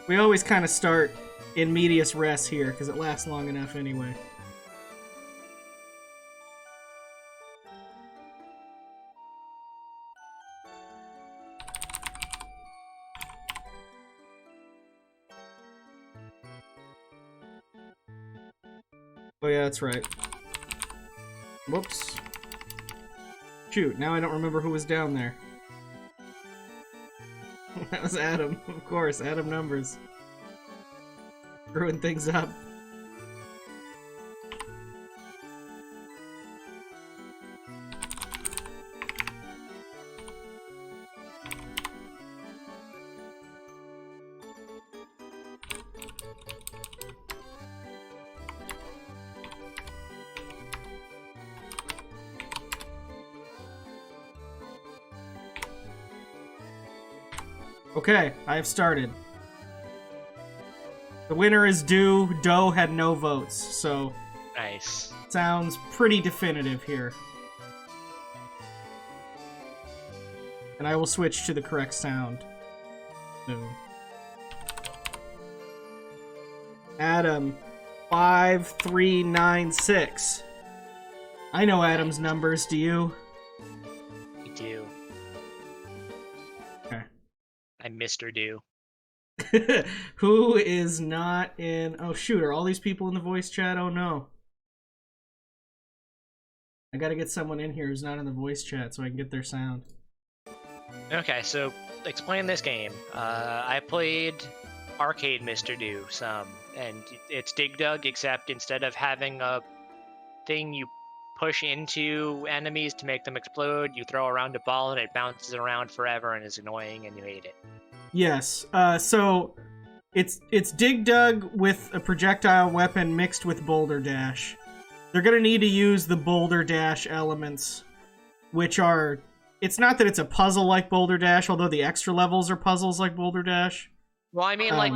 We always kind of start in medias res here, because it lasts long enough anyway. Oh yeah, that's right. Whoops. Shoot, now I don't remember who was down there. That was Adam, of course, Adam Numbers. Screwing things up. Okay, I have started. The winner is Doe. Doe had no votes, so... Nice. Sounds pretty definitive here. And I will switch to the correct sound. Boom. Adam, 5396. I know Adam's numbers, do you? You do. Okay. I'm Mr. Do. Who is not in... Oh, shoot, are all these people in the voice chat? Oh, no. I gotta get someone in here who's not in the voice chat so I can get their sound. Okay, so explain this game. I played Arcade Mr. Do some, and it's Dig Dug, except instead of having a thing you push into enemies to make them explode, you throw around a ball and it bounces around forever and is annoying and you hate it. Yes, so it's Dig Dug with a projectile weapon mixed with Boulder Dash. They're gonna need to use the Boulder Dash elements, which are... It's not that it's a puzzle like Boulder Dash, although the extra levels are puzzles like Boulder Dash. Well, I mean, like,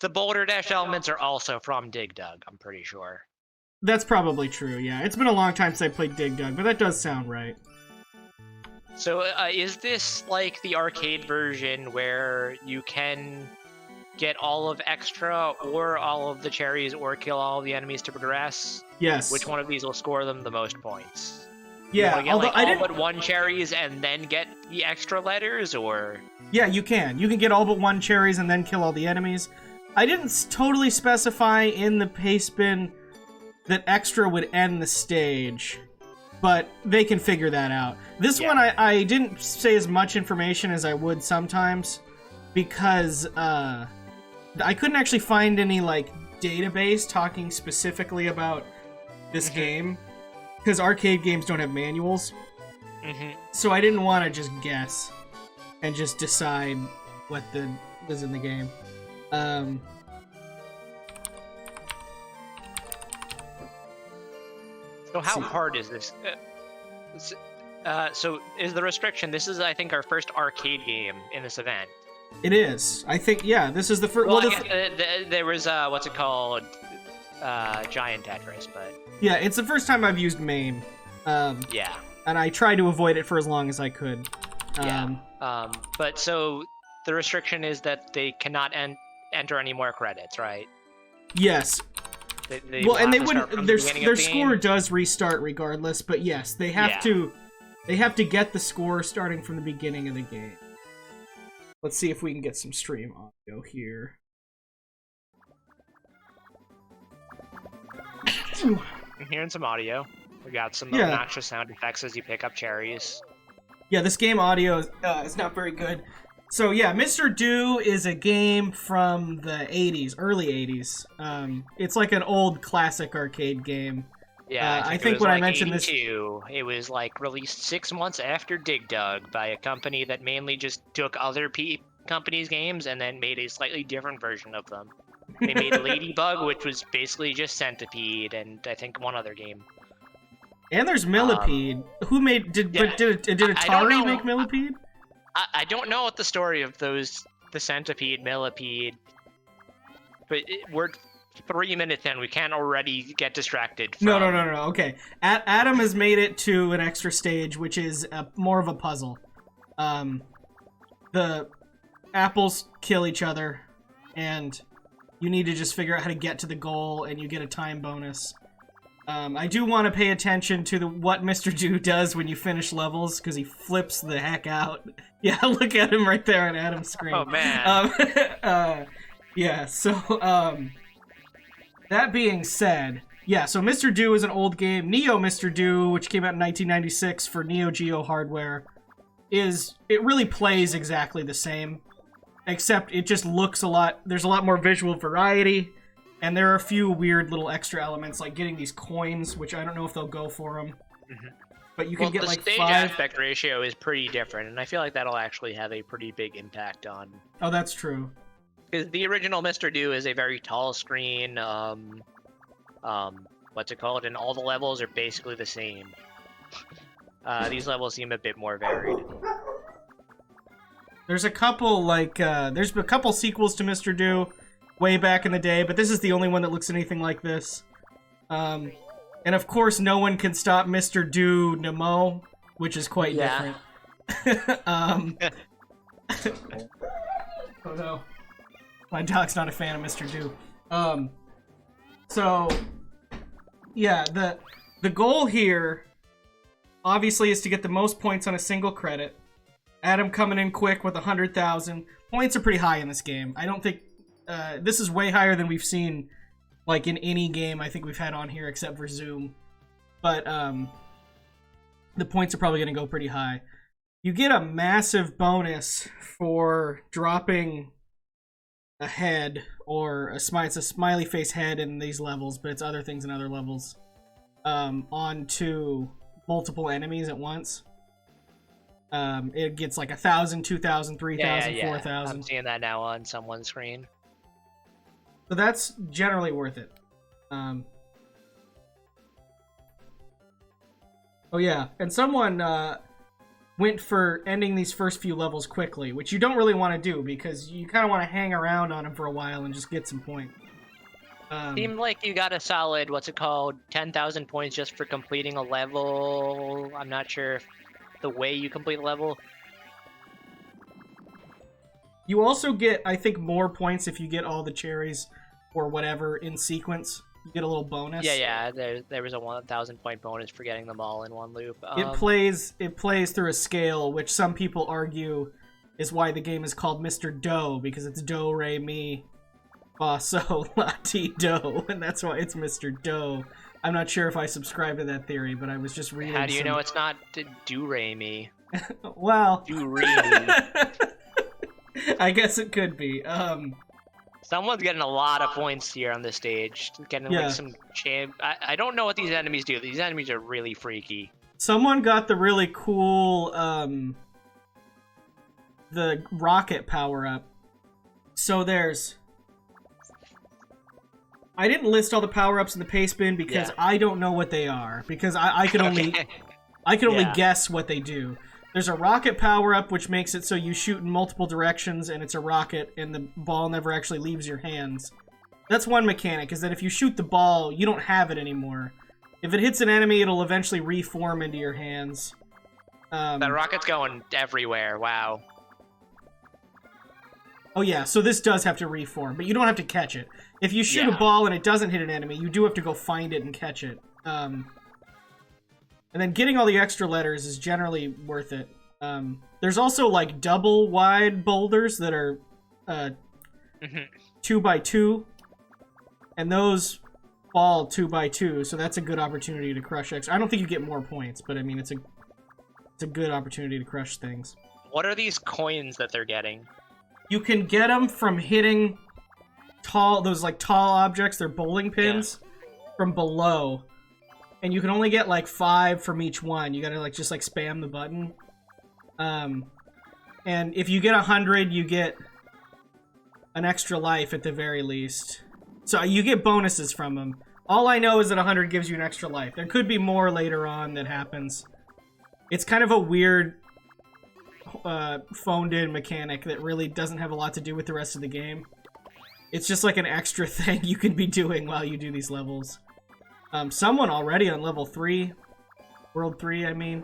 the Boulder Dash elements are also from Dig Dug, I'm pretty sure. That's probably true, yeah. It's been a long time since I played Dig Dug, but that does sound right. So, is this like the arcade version where you can get all of extra or all of the cherries or kill all of the enemies to progress? Yes. Which one of these will score them the most points? Yeah, get, although like, I all didn't... but one cherries and then get the extra letters, or... Yeah, you can. You can get all but one cherries and then kill all the enemies. I didn't totally specify in the paste bin that extra would end the stage, but they can figure that out. This one, I didn't say as much information as I would sometimes, because I couldn't actually find any, like, database talking specifically about this game, because arcade games don't have manuals. So I didn't want to just guess and just decide what was in the game. So how hard is this? So is the restriction, this is, I think, our first arcade game in this event. It is. I think, yeah, this is the first... Well, there was, what's it called? Giant Tetris, but... Yeah, it's the first time I've used MAME. Yeah. And I tried to avoid it for as long as I could. But so the restriction is that they cannot enter any more credits, right? Yes. Well, and they wouldn't... Their score does restart regardless, but yes, they have to... They have to get the score starting from the beginning of the game. Let's see if we can get some stream audio here. I'm hearing some audio. We got some obnoxious sound effects as you pick up cherries. Yeah, this game audio is not very good. So yeah, Mr. Do is a game from the 80s, early 80s. It's like an old classic arcade game. Yeah, I think when I mentioned this... It was like released 6 months after Dig Dug by a company that mainly just took other companies' games and then made a slightly different version of them. They made Ladybug, which was basically just Centipede, and I think one other game. And there's Millipede. Who made... Did Atari make Millipede? I don't know what the story of the Centipede, Millipede, but we're 3 minutes in. We can't already get distracted from... No. Okay. Adam has made it to an extra stage, which is more of a puzzle. The apples kill each other. and you need to just figure out how to get to the goal, and you get a time bonus. I do want to pay attention to what Mr. Do does when you finish levels, because he flips the heck out. Yeah, look at him right there on Adam's screen. Oh, man. Yeah, so, that being said, yeah, so Mr. Do is an old game. Neo Mr. Do, which came out in 1996 for Neo Geo hardware, it really plays exactly the same, except it just looks there's a lot more visual variety, and there are a few weird little extra elements, like getting these coins, which I don't know if they'll go for them. Mm-hmm. But you can get like 5. The stage aspect ratio is pretty different, and I feel like that'll actually have a pretty big impact on... Oh, that's true. Because the original Mr. Do is a very tall screen, what's it called? And all the levels are basically the same. These levels seem a bit more varied. There's a couple, there's a couple sequels to Mr. Do way back in the day, but this is the only one that looks anything like this. And of course, no one can stop Mr. Do Nemo, which is quite different. Oh no. My dog's not a fan of Mr. Do. So, yeah, the goal here, obviously, is to get the most points on a single credit. Adam coming in quick with 100,000. Points are pretty high in this game. I don't think... this is way higher than we've seen, like, in any game I think we've had on here except for Zoom. But, the points are probably going to go pretty high. You get a massive bonus for dropping a head, or it's a smiley face head in these levels, but it's other things in other levels, onto multiple enemies at once. It gets like 1,000, 2,000, 3,000, 4,000. I'm seeing that now on someone's screen. So that's generally worth it. Oh yeah, and someone went for ending these first few levels quickly, which you don't really want to do, because you kind of want to hang around on them for a while and just get some points. Seemed like you got a solid, 10,000 points just for completing a level. I'm not sure if the way you complete a level. You also get, I think, more points if you get all the cherries or whatever in sequence. You get a little bonus. Yeah. There was a 1,000 point bonus for getting them all in one loop. It plays through a scale, which some people argue is why the game is called Mr. Do, because it's do, re, mi, fa, sol, la, ti, do, and that's why it's Mr. Do. I'm not sure if I subscribe to that theory, but I was just reading. How do you know it's not do, re, mi? Well, do, re, mi. I guess it could be. Someone's getting a lot of points here on this stage. Getting like some champ. I don't know what these enemies do. These enemies are really freaky. Someone got the really cool the rocket power up. So there's... I didn't list all the power ups in the paste bin because I don't know what they are. Because I can only guess what they do. There's a rocket power-up, which makes it so you shoot in multiple directions, and it's a rocket, and the ball never actually leaves your hands. That's one mechanic, is that if you shoot the ball, you don't have it anymore. If it hits an enemy, it'll eventually reform into your hands. That rocket's going everywhere, wow. Oh yeah, so this does have to reform, but you don't have to catch it. If you shoot a ball and it doesn't hit an enemy, you do have to go find it and catch it. And then getting all the extra letters is generally worth it. There's also, like, double wide boulders that are 2x2. And those fall 2x2, so that's a good opportunity to crush extra. I don't think you get more points, but I mean, it's a good opportunity to crush things. What are these coins that they're getting? You can get them from hitting tall objects, they're bowling pins, from below. And you can only get, like, 5 from each one. You gotta, just spam the button. And if you get 100, you get an extra life at the very least. So you get bonuses from them. All I know is that 100 gives you an extra life. There could be more later on that happens. It's kind of a weird, phoned-in mechanic that really doesn't have a lot to do with the rest of the game. It's just like an extra thing you can be doing while you do these levels. Someone already on level 3. World 3, I mean.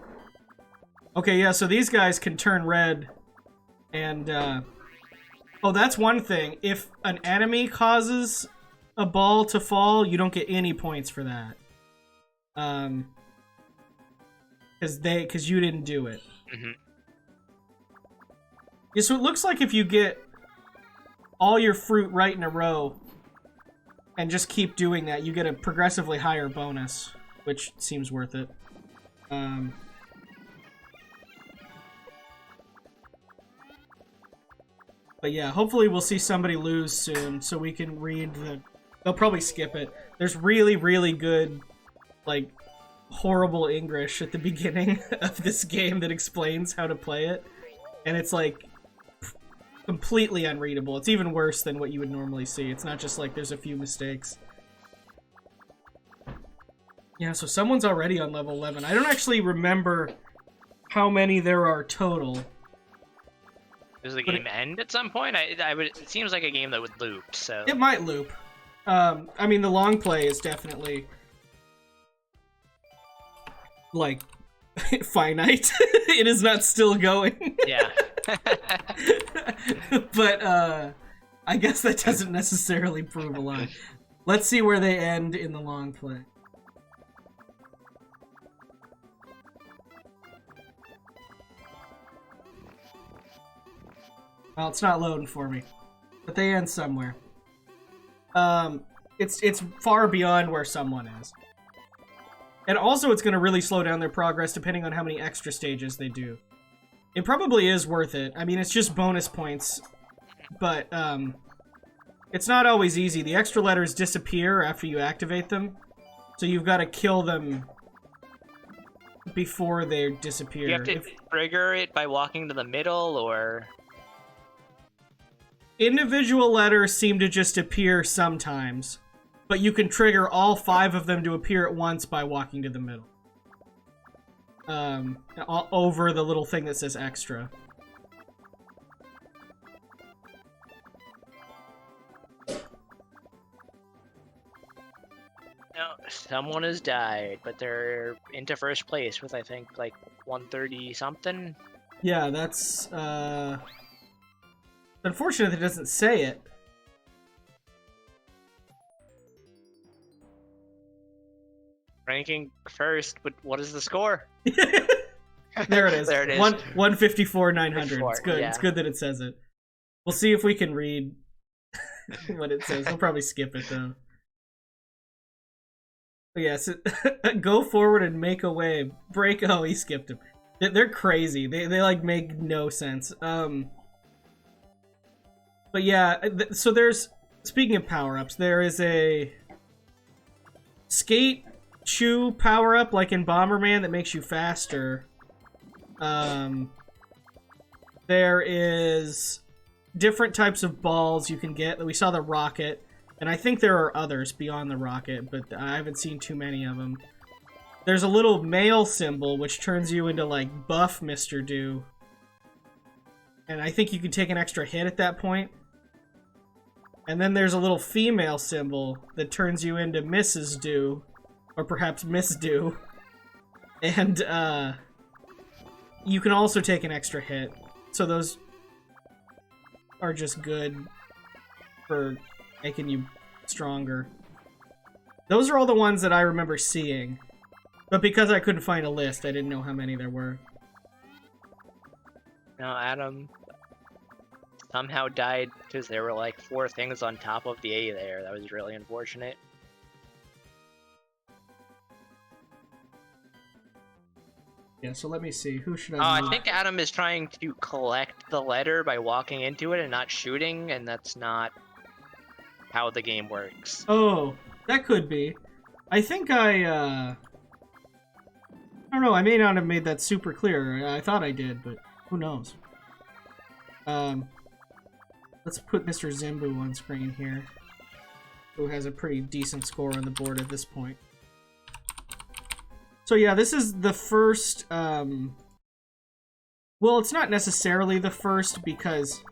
Okay, yeah, so these guys can turn red and, Oh, that's one thing. If an enemy causes a ball to fall, you don't get any points for that. Because you didn't do it. Mm-hmm. Yeah, so it looks like if you get all your fruit right in a row and just keep doing that, you get a progressively higher bonus, which seems worth it. But yeah, hopefully we'll see somebody lose soon so we can read the... They'll probably skip it. There's really, really good, like, horrible English at the beginning of this game that explains how to play it. And it's, like, completely unreadable. It's even worse than what you would normally see. It's not just like there's a few mistakes. Yeah, so someone's already on level 11. I don't actually remember how many there are total. Does the game end at some point? It seems like a game that would loop, so... It might loop. I mean, the long play is definitely... like, finite. It is not still going. Yeah. But, I guess that doesn't necessarily prove a lot. Let's see where they end in the long play. Well, it's not loading for me. But they end somewhere. It's far beyond where someone is. And also it's going to really slow down their progress depending on how many extra stages they do. It probably is worth it. I mean, it's just bonus points. But, it's not always easy. The extra letters disappear after you activate them. So you've got to kill them before they disappear. You have to trigger it by walking to the middle, or... Individual letters seem to just appear sometimes, but you can trigger all 5 of them to appear at once by walking to the middle. Over the little thing that says extra. No, someone has died, but they're into first place with, I think, like 130 something. Yeah, that's, unfortunate that it doesn't say it. Ranking first, but what is the score? There it is. There it is. 154, 900. It's good. Yeah. It's good that it says it. We'll see if we can read what it says. We'll probably skip it, though. But yes, go forward and make a way. Break. Oh, he skipped him. They're crazy. They like make no sense. But yeah, so there's, speaking of power-ups, there is a skate chew power-up like in Bomberman that makes you faster. There is different types of balls you can get. We saw the rocket, and I think there are others beyond the rocket, but I haven't seen too many of them. There's a little male symbol which turns you into like buff Mr. Do. And I think you can take an extra hit at that point. And then there's a little female symbol that turns you into Mrs. Do, or perhaps Miss Do. And, you can also take an extra hit. So those are just good for making you stronger. Those are all the ones that I remember seeing. But because I couldn't find a list, I didn't know how many there were. No, Adam somehow died because there were like 4 things on top of the A there. That was really unfortunate. Yeah, so let me see. Who should I I think Adam is trying to collect the letter by walking into it and not shooting, and that's not how the game works. Oh, that could be. I think I don't know, I may not have made that super clear. I thought I did, but who knows. Let's put Mr. Zimbu on screen here, who has a pretty decent score on the board at this point. So yeah, this is the first, well, it's not necessarily the first because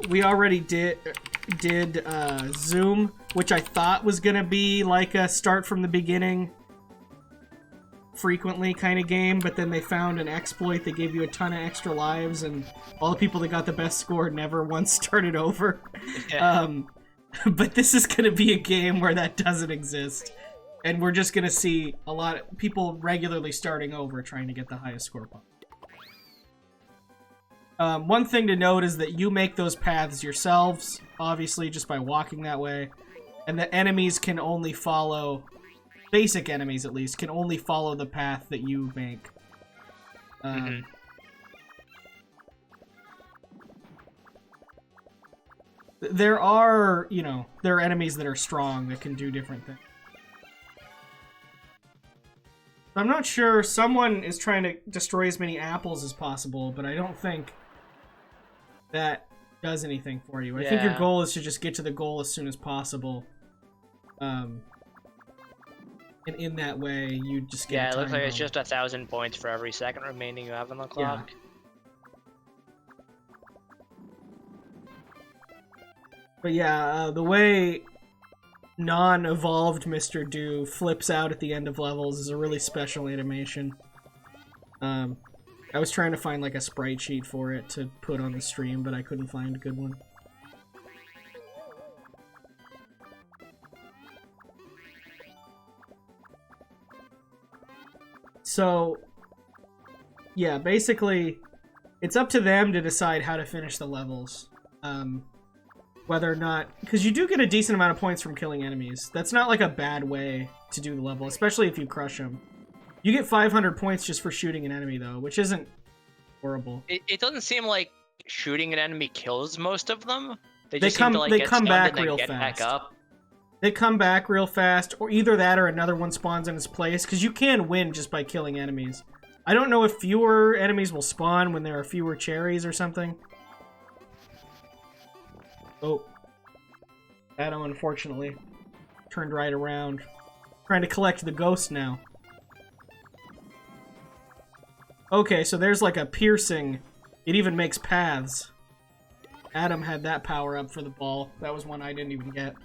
we already did Zoom, which I thought was gonna be like a start from the beginning frequently kind of game, but then they found an exploit that gave you a ton of extra lives, and all the people that got the best score never once started over. Yeah. But this is going to be a game where that doesn't exist, and we're just going to see a lot of people regularly starting over trying to get the highest score possible. One thing to note is that you make those paths yourselves, obviously, just by walking that way. And the enemies can only follow... Basic enemies, at least, can only follow the path that you make. There are, you know, there are enemies that are strong that can do different things. I'm not sure. Someone is trying to destroy as many apples as possible, but I don't think that does anything for you. I think your goal is to just get to the goal as soon as possible. And in that way, you just get Yeah, it looks like it's just 1,000 points for every second remaining you have on the clock. Yeah. But yeah, the way non-evolved Mr. Do flips out at the end of levels is a really special animation. I was trying to find like a sprite sheet for it to put on the stream, but I couldn't find a good one. So, yeah, basically, it's up to them to decide how to finish the levels. Whether or not... Because you do get a decent amount of points from killing enemies. That's not like a bad way to do the level, especially if you crush them. You get 500 points just for shooting an enemy, though, which isn't horrible. It doesn't seem like shooting an enemy kills most of them. They come back real get fast. Back up. They come back real fast, or either that or another one spawns in its place, because you can win just by killing enemies. I don't know if fewer enemies will spawn when there are fewer cherries or something. Oh. Adam, unfortunately, turned right around. Trying to collect the ghost now. Okay, so there's like a piercing. It even makes paths. Adam had that power up for the ball. That was one I didn't even get.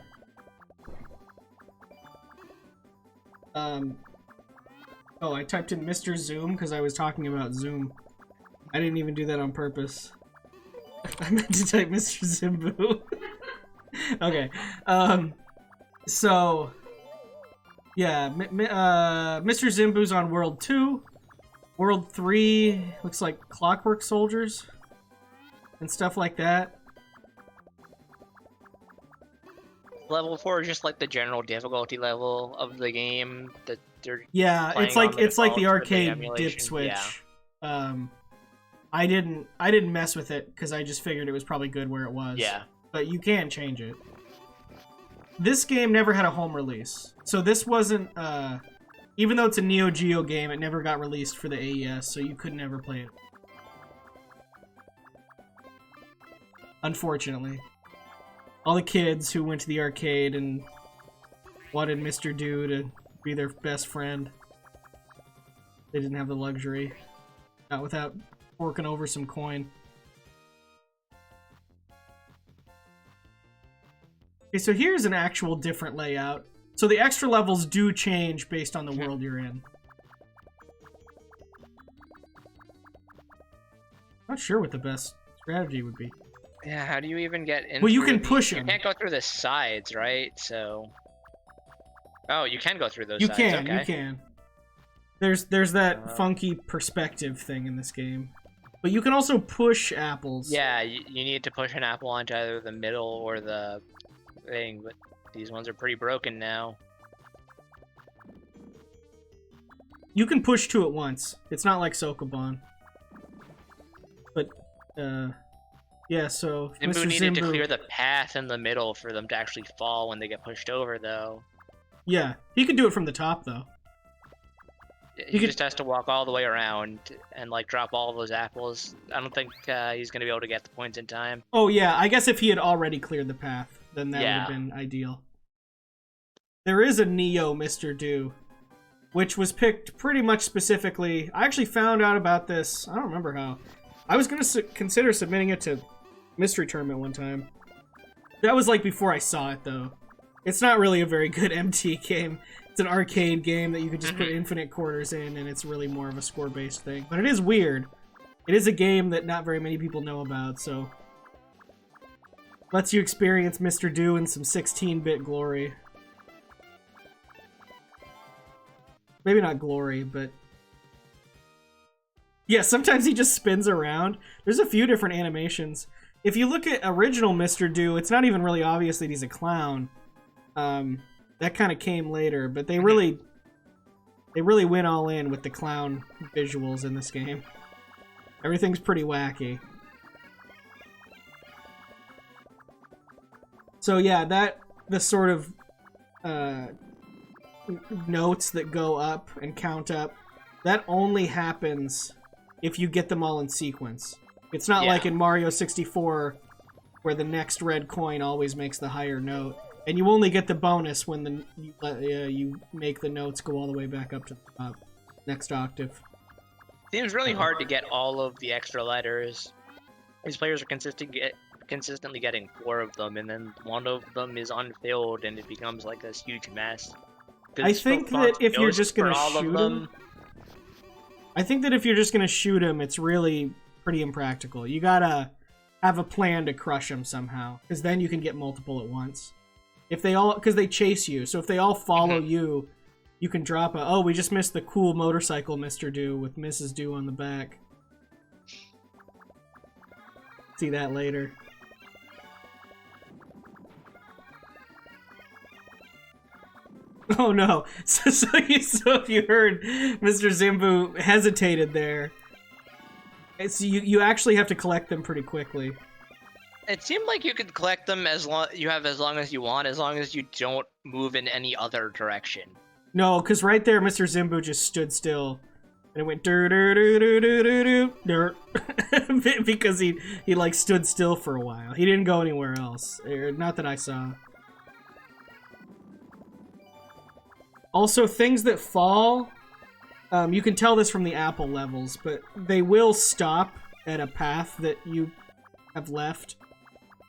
Oh, I typed in Mr. Zoom because I was talking about Zoom. I didn't even do that on purpose. I meant to type Mr. Zimbu. Okay. So... Yeah, Mr. Zimbu's on World 2. World 3 looks like Clockwork Soldiers. And stuff like that. Level 4 is just like the general difficulty level of the game that they're it's like the arcade dip switch. Yeah. I didn't mess with it because I just figured it was probably good where it was. Yeah. But you can change it. This game never had a home release. So this wasn't even though it's a Neo Geo game, it never got released for the AES, so you could never play it. Unfortunately. All the kids who went to the arcade and wanted Mr. Do to be their best friend, they didn't have the luxury. Not without forking over some coin. Okay, so here's an actual different layout. So the extra levels do change based on the world you're in. Not sure what the best strategy would be. Yeah, how do you even get in? Well, you can push them. You can't go through the sides, right? So... Oh, you can go through those sides, you okay. can. There's that funky perspective thing in this game. But you can also push apples. Yeah, you need to push an apple onto either the middle or the thing, but these ones are pretty broken now. You can push two at once. It's not like Sokoban. But, yeah, so... Zimbu needed to clear the path in the middle for them to actually fall when they get pushed over, though. Yeah, he could do it from the top, though. He just has to walk all the way around and, like, drop all those apples. I don't think he's going to be able to get the points in time. Oh, yeah, I guess if he had already cleared the path, then that would have been ideal. There is a Neo Mr. Do, which was picked pretty much specifically... I actually found out about this, I don't remember how. I was going to consider submitting it to Mystery Tournament one time. That was, like, before I saw it, though. It's not really a very good MT game. It's an arcade game that you could just put infinite quarters in, and it's really more of a score-based thing. But it is weird. It is a game that not very many people know about, so... lets you experience Mr. Do in some 16-bit glory. Maybe not glory, but... yeah, sometimes he just spins around. There's a few different animations. If you look at original Mr. Do, it's not even really obvious that he's a clown. That kind of came later, but they really went all in with the clown visuals in this game. Everything's pretty wacky. So yeah, the sort of notes that go up and count up, that only happens if you get them all in sequence. It's not like in Mario 64 where the next red coin always makes the higher note. And you only get the bonus when you make the notes go all the way back up to the top. Next octave. Seems really hard to get all of the extra letters. These players are consistently getting 4 of them, and then one of them is unfilled, and it becomes like this huge mess. I think that if you're just gonna shoot him, it's really pretty impractical. You gotta have a plan to crush him somehow, because then you can get multiple at once. If they all, because they chase you, so if they all follow you, you can drop a, oh, we just missed the cool motorcycle Mr. Do with Mrs. Do on the back. See that later. Oh no, so if you heard Mr. Zimbu hesitated there, so you actually have to collect them pretty quickly. It seemed like you could collect them as long as you want, as long as you don't move in any other direction. No, because right there, Mr. Zimbu just stood still, and it went dur dur dur dur dur dur dur because he like stood still for a while. He didn't go anywhere else, not that I saw. Also, things that fall, you can tell this from the apple levels, but they will stop at a path that you have left.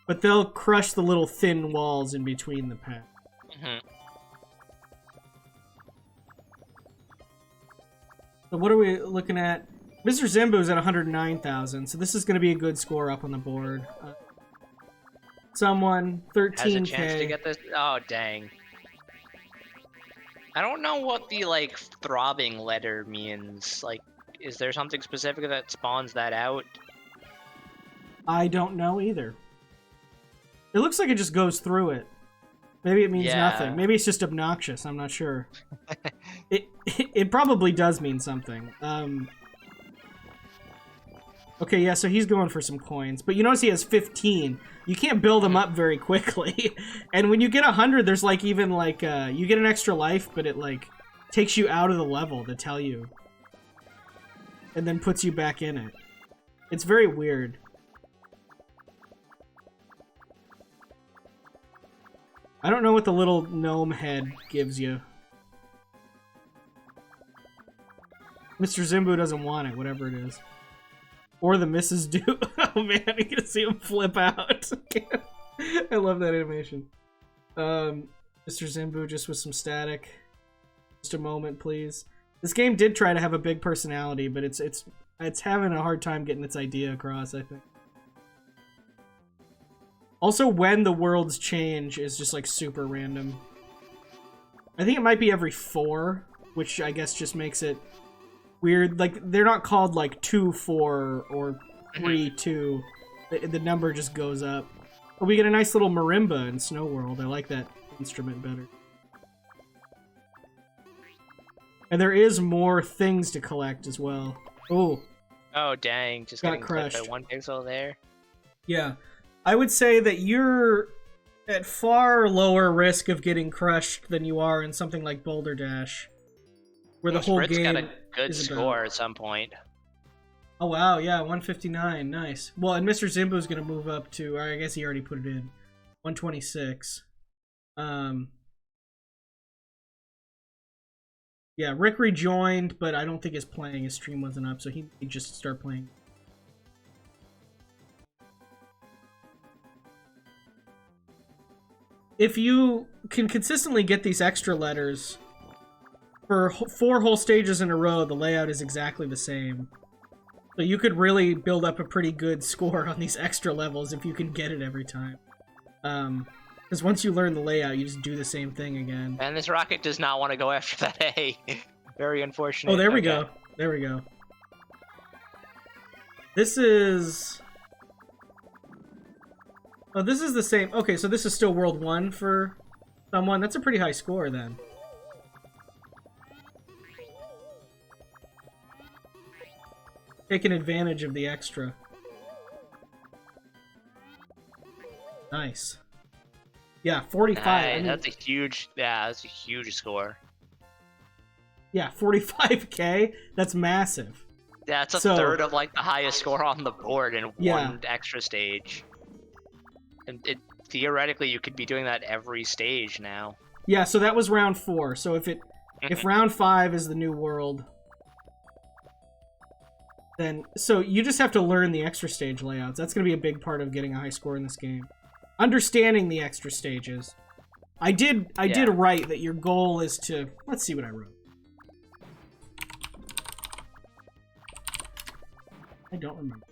But they'll crush the little thin walls in between the path. So what are we looking at? Mr. Zimbu's at 109,000, so this is going to be a good score up on the board. Someone, 13K. Has a chance to get this? Oh, dang. I don't know what the, like, throbbing letter means. Like, is there something specific that spawns that out? I don't know either. It looks like it just goes through it. Maybe it means nothing. Maybe it's just obnoxious. I'm not sure. It probably does mean something. Okay, yeah, so he's going for some coins. But you notice he has 15. You can't build them up very quickly. And when you get 100, there's like even like, you get an extra life, but it like takes you out of the level to tell you. And then puts you back in it. It's very weird. I don't know what the little gnome head gives you. Mr. Zimbu doesn't want it, whatever it is. Or the Mrs. Do. Oh man, you can see him flip out. I love that animation. Mr. Zimbu just with some static. Just a moment, please. This game did try to have a big personality, but it's having a hard time getting its idea across, I think. Also, when the worlds change is just like super random. I think it might be every 4, which I guess just makes it weird. Like, they're not called like 2-4 or 3-2. The number just goes up. But we get a nice little marimba in Snow World. I like that instrument better. And there is more things to collect as well. Oh. Oh, dang. Just got getting crushed by 1 pixel there. Yeah. I would say that you're at far lower risk of getting crushed than you are in something like Boulder Dash, where the whole game got a good score at some point. Oh wow, yeah, 159, nice. Well, and Mr. Zimbu's gonna move up to, or I guess he already put it in, 126. Yeah, Rick rejoined, but I don't think he's playing. His stream wasn't up, so he just start playing. If you can consistently get these extra letters, for 4 whole stages in a row, the layout is exactly the same. So you could really build up a pretty good score on these extra levels if you can get it every time. Because once you learn the layout, you just do the same thing again. And this rocket does not want to go after that A. Very unfortunate. Oh, there we go. There we go. This is... Oh, this is the same... Okay, so this is still World 1 for someone. That's a pretty high score, then. Taking advantage of the extra. Nice. Yeah, 45. I mean, that's a huge... Yeah, that's a huge score. Yeah, 45k? That's massive. Yeah, it's a third of, like, the highest score on the board in one extra stage. And theoretically, you could be doing that every stage now. Yeah, so that was round 4. So if round 5 is the new world... Then, so you just have to learn the extra stage layouts. That's going to be a big part of getting a high score in this game. Understanding the extra stages. I did write that your goal is to... Let's see what I wrote. I don't remember.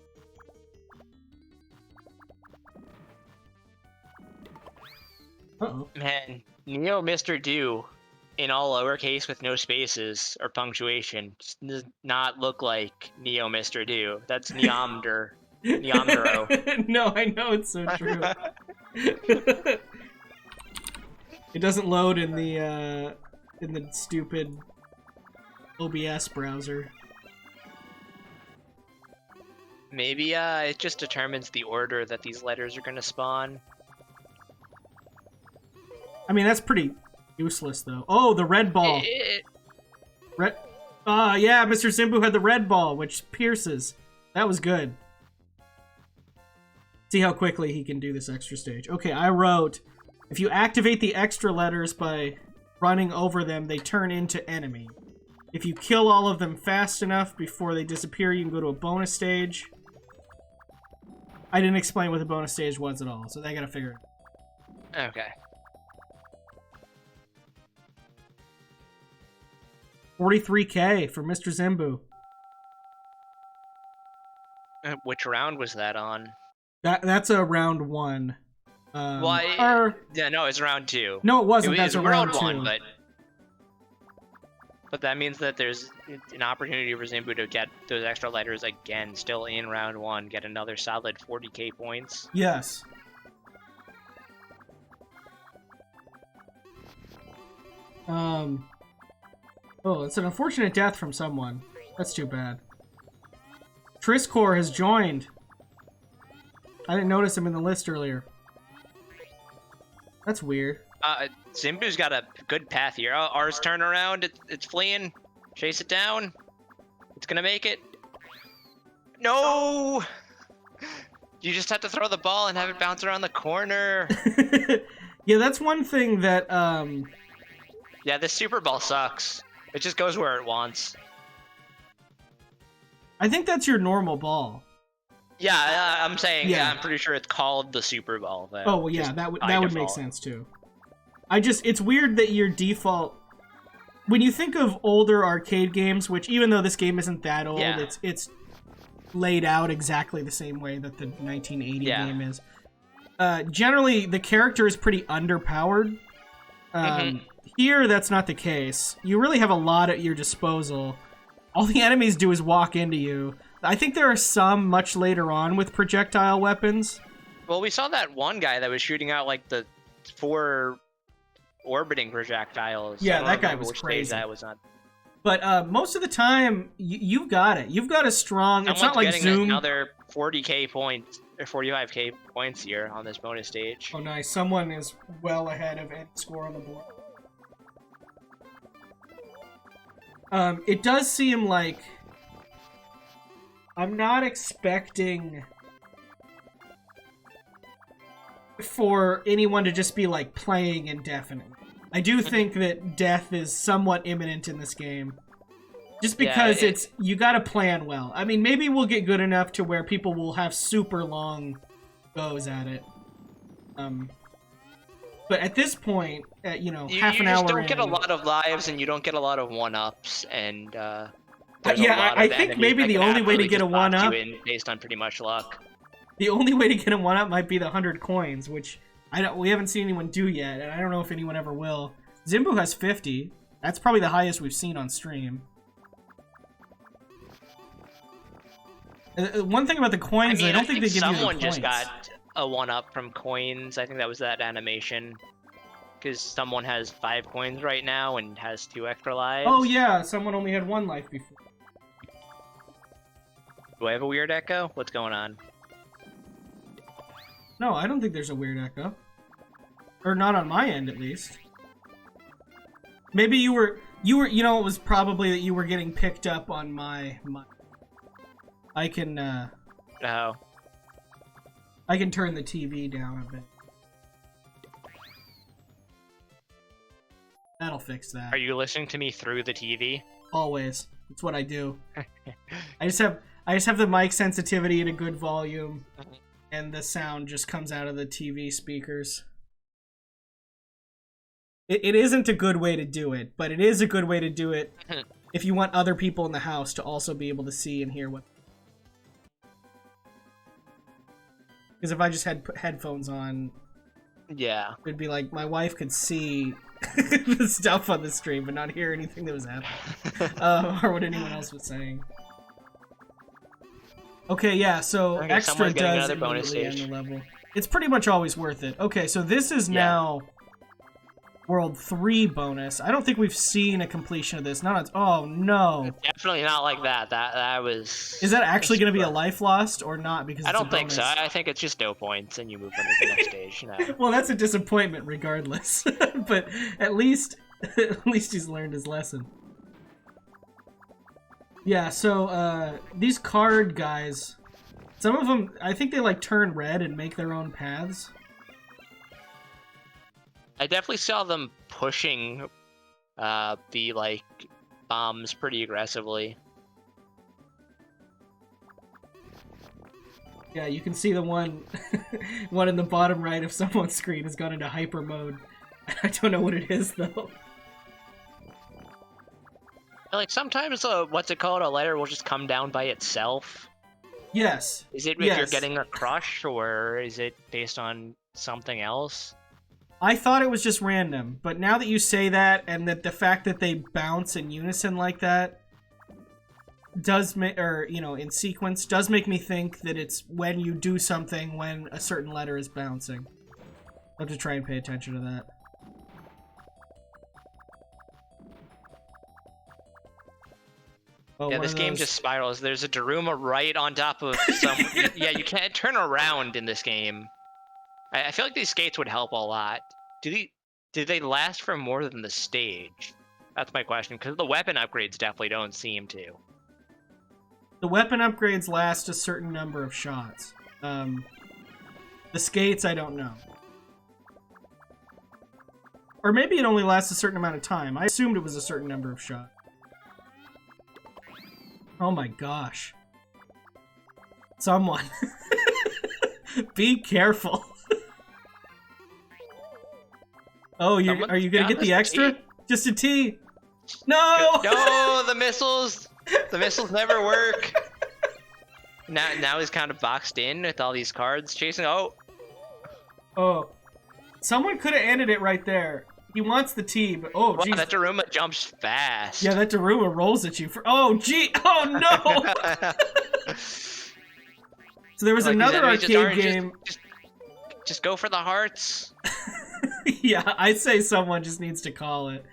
Uh-oh. Man, Neo Mr. Do, in all lowercase with no spaces or punctuation, does not look like Neo Mr. Do. That's Neomder. Neomdero. No, I know it's so true. It doesn't load in the stupid OBS browser. Maybe it just determines the order that these letters are going to spawn. I mean, that's pretty useless, though. Oh, the red ball. Red. Yeah, Mr. Zimbu had the red ball, which pierces. That was good. See how quickly he can do this extra stage. Okay, I wrote, if you activate the extra letters by running over them, they turn into enemy. If you kill all of them fast enough before they disappear, you can go to a bonus stage. I didn't explain what the bonus stage was at all, so they gotta figure it out. Okay. 43k for Mr. Zimbu. Which round was that on? That's a round 1. Yeah, no, it's round 2. No, it wasn't. That's a round 2. 1, but that means that there's an opportunity for Zimbu to get those extra letters again, still in round 1, get another solid 40k points. Yes. Oh, it's an unfortunate death from someone. That's too bad. Triscor has joined. I didn't notice him in the list earlier. That's weird. Zimbu's got a good path here. Ours turn around. It's fleeing. Chase it down. It's gonna make it. No! You just have to throw the ball and have it bounce around the corner. Yeah, that's one thing that, Yeah, this Super Ball sucks. It just goes where it wants. I think that's your normal ball. Yeah, I'm saying, yeah, I'm pretty sure it's called the Super Ball. Though, oh, well, yeah, that would make sense, too. It's weird that your default... When you think of older arcade games, which even though this game isn't that old, it's laid out exactly the same way that the 1980 game is. Generally, the character is pretty underpowered. Here, that's not the case. You really have a lot at your disposal. All the enemies do is walk into you. I think there are some much later on with projectile weapons. Well, we saw that one guy that was shooting out like the 4 orbiting projectiles. Yeah, that guy was crazy. That was not. But most of the time, you've got it. You've got a strong. It's not like getting Zoom. Another 40k points or 45k points here on this bonus stage. Oh, nice. Someone is well ahead of any score on the board. It does seem like I'm not expecting for anyone to just be like playing indefinitely. I do think that death is somewhat imminent in this game. Just because you gotta plan well. I mean, maybe we'll get good enough to where people will have super long goes at it. But at this point, you know, You, half you an just hour don't get a in- lot of lives, and you don't get a lot of one-ups, and there's a yeah, lot I of think enemies maybe that the can only way to absolutely get a just box one-up, you in based on pretty much luck. the only way to get a one-up might be the 100 coins, which we haven't seen anyone do yet, and I don't know if anyone ever will. Zimbu has 50. That's probably the highest we've seen on stream. One thing about the coins, I don't think they give you the someone points. just got a one-up from coins. I think that was that animation. Because someone has 5 coins right now and has 2 extra lives. Oh yeah, someone only had 1 life before. Do I have a weird echo? What's going on? No, I don't think there's a weird echo. Or not on my end, at least. Maybe you were, you know, it was probably that you were getting picked up on my I can, Oh. I can turn the TV down a bit. That'll fix that. Are you listening to me through the TV? Always. That's what I do. I just have the mic sensitivity at a good volume, and the sound just comes out of the TV speakers. It isn't a good way to do it, but it is a good way to do it if you want other people in the house to also be able to see and hear what. Because if I just had headphones on, Yeah. it'd be like my wife could see the stuff on the stream but not hear anything that was happening, or what anyone else was saying. Okay, yeah, so Okay, extra someone's getting does another bonus immediately end stage. the level. It's pretty much always worth it. Okay, so this is Yeah. now World 3 bonus. I don't think we've seen a completion of this. Not oh no. Definitely not like that. That was... Is that actually going to be a life lost or not? Because I it's a don't think so. bonus? I think it's just no points and you move on to the next stage. You know. Well, that's a disappointment regardless. But at least he's learned his lesson. Yeah, so these card guys, some of them, I think they like turn red and make their own paths. I definitely saw them pushing the like bombs pretty aggressively. Yeah, you can see the one in the bottom right of someone's screen has gone into hyper mode. I don't know what it is though. Like sometimes what's it called? A letter will just come down by itself. Yes. Is it if Yes. you're getting a crush, or is it based on something else? I thought it was just random, but now that you say that, and that the fact that they bounce in unison like that does make, or you know, in sequence, does make me think that it's when you do something when a certain letter is bouncing. I'll have to try and pay attention to that. Oh, Yeah, one this of game those- just spirals. There's a Daruma right on top of some... Yeah, you can't turn around in this game. I feel like these skates would help a lot. Do they last for more than the stage? That's my question, because the weapon upgrades definitely don't seem to. The weapon upgrades last a certain number of shots. The skates, I don't know. Or maybe it only lasts a certain amount of time. I assumed it was a certain number of shots. Oh my gosh. Someone. Be careful. Oh, are you gonna get the extra? T. Just a T. No! No, the missiles! The missiles never work! Now he's kind of boxed in with all these cards chasing. Oh. Someone could have ended it right there. He wants the T, but oh, Wow, geez. that Daruma jumps fast. Yeah, that Daruma rolls at you for. Oh, gee. Oh, no. So there was Like, another these enemies just arcade aren't- game. Just go for the hearts. Yeah, I'd say someone just needs to call it.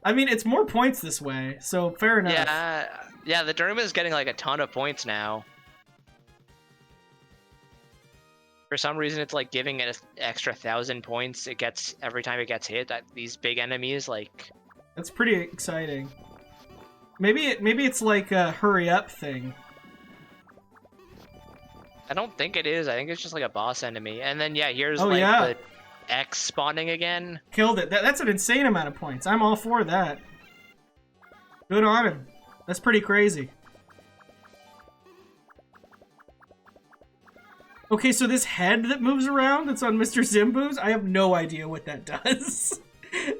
I mean, it's more points this way, so fair enough. Yeah, the Daruma is getting like a ton of points now. For some reason, it's like giving it an extra 1,000 points. It gets every time it gets hit. These big enemies, like That's pretty exciting. Maybe it's like a hurry up thing. I don't think it is. I think it's just like a boss enemy. And then yeah, here's Oh, like yeah. the X spawning again. Killed it. That's an insane amount of points. I'm all for that. Good on him. That's pretty crazy. Okay, so this head that moves around that's on Mr. Zimbu's, I have no idea what that does.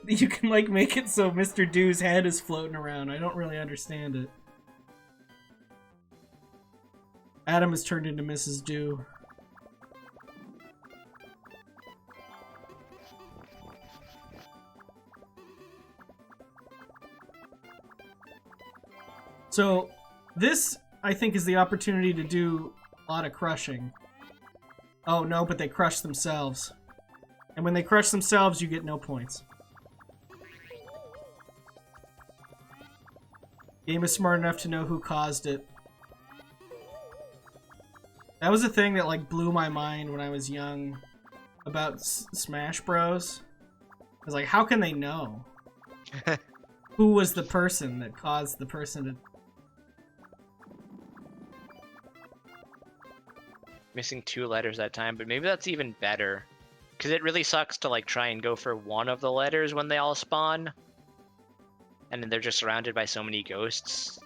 You can, like, make it so Mr. Doo's head is floating around. I don't really understand it. Adam has turned into Mrs. Doo. So, this, I think, is the opportunity to do a lot of crushing. Oh, no, but they crush themselves. And when they crush themselves, you get no points. Game is smart enough to know who caused it. That was a thing that, like, blew my mind when I was young about Smash Bros. I was like, how can they know? Who was the person that caused the person to... Missing 2 letters that time, but maybe that's even better. Because it really sucks to, like, try and go for one of the letters when they all spawn. And then they're just surrounded by so many ghosts.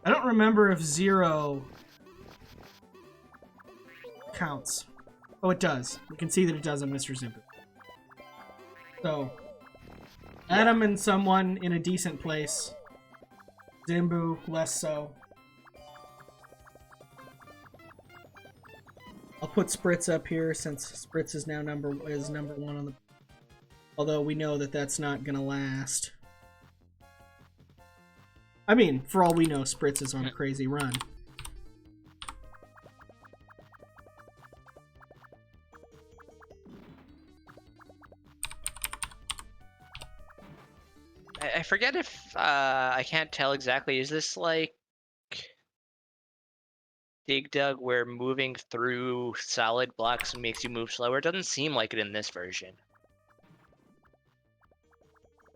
I don't remember if 0 counts. Oh, it does. You can see that it does on Mr. Zimbu. So, Adam and someone in a decent place. Zimbu, less so. I'll put Spritz up here since Spritz is now number 1 on the... Although we know that that's not gonna last. I mean, for all we know, Spritz is on a crazy run. I forget if I can't tell exactly. Is this like Dig Dug where moving through solid blocks makes you move slower? It doesn't seem like it in this version.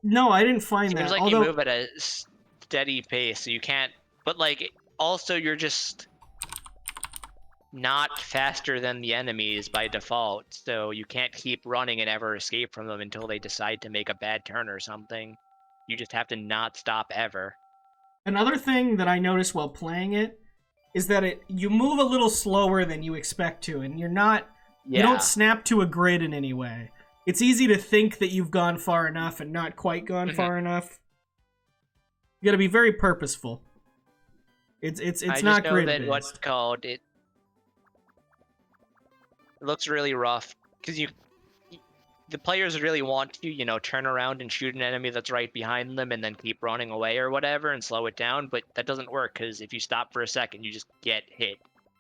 No, I didn't find Seems that. like Although... you move at a steady pace, so you can't. But like, also you're just not faster than the enemies by default, so you can't keep running and ever escape from them until they decide to make a bad turn or something. You just have to not stop ever. Another thing that I noticed while playing it is that you move a little slower than you expect to, and you don't snap to a grid in any way. It's easy to think that you've gone far enough and not quite gone far enough. You gotta be very purposeful. It's not grid based. That what's called it looks really rough because the players really want to turn around and shoot an enemy that's right behind them and then keep running away or whatever and slow it down, but that doesn't work because if you stop for a second you just get hit.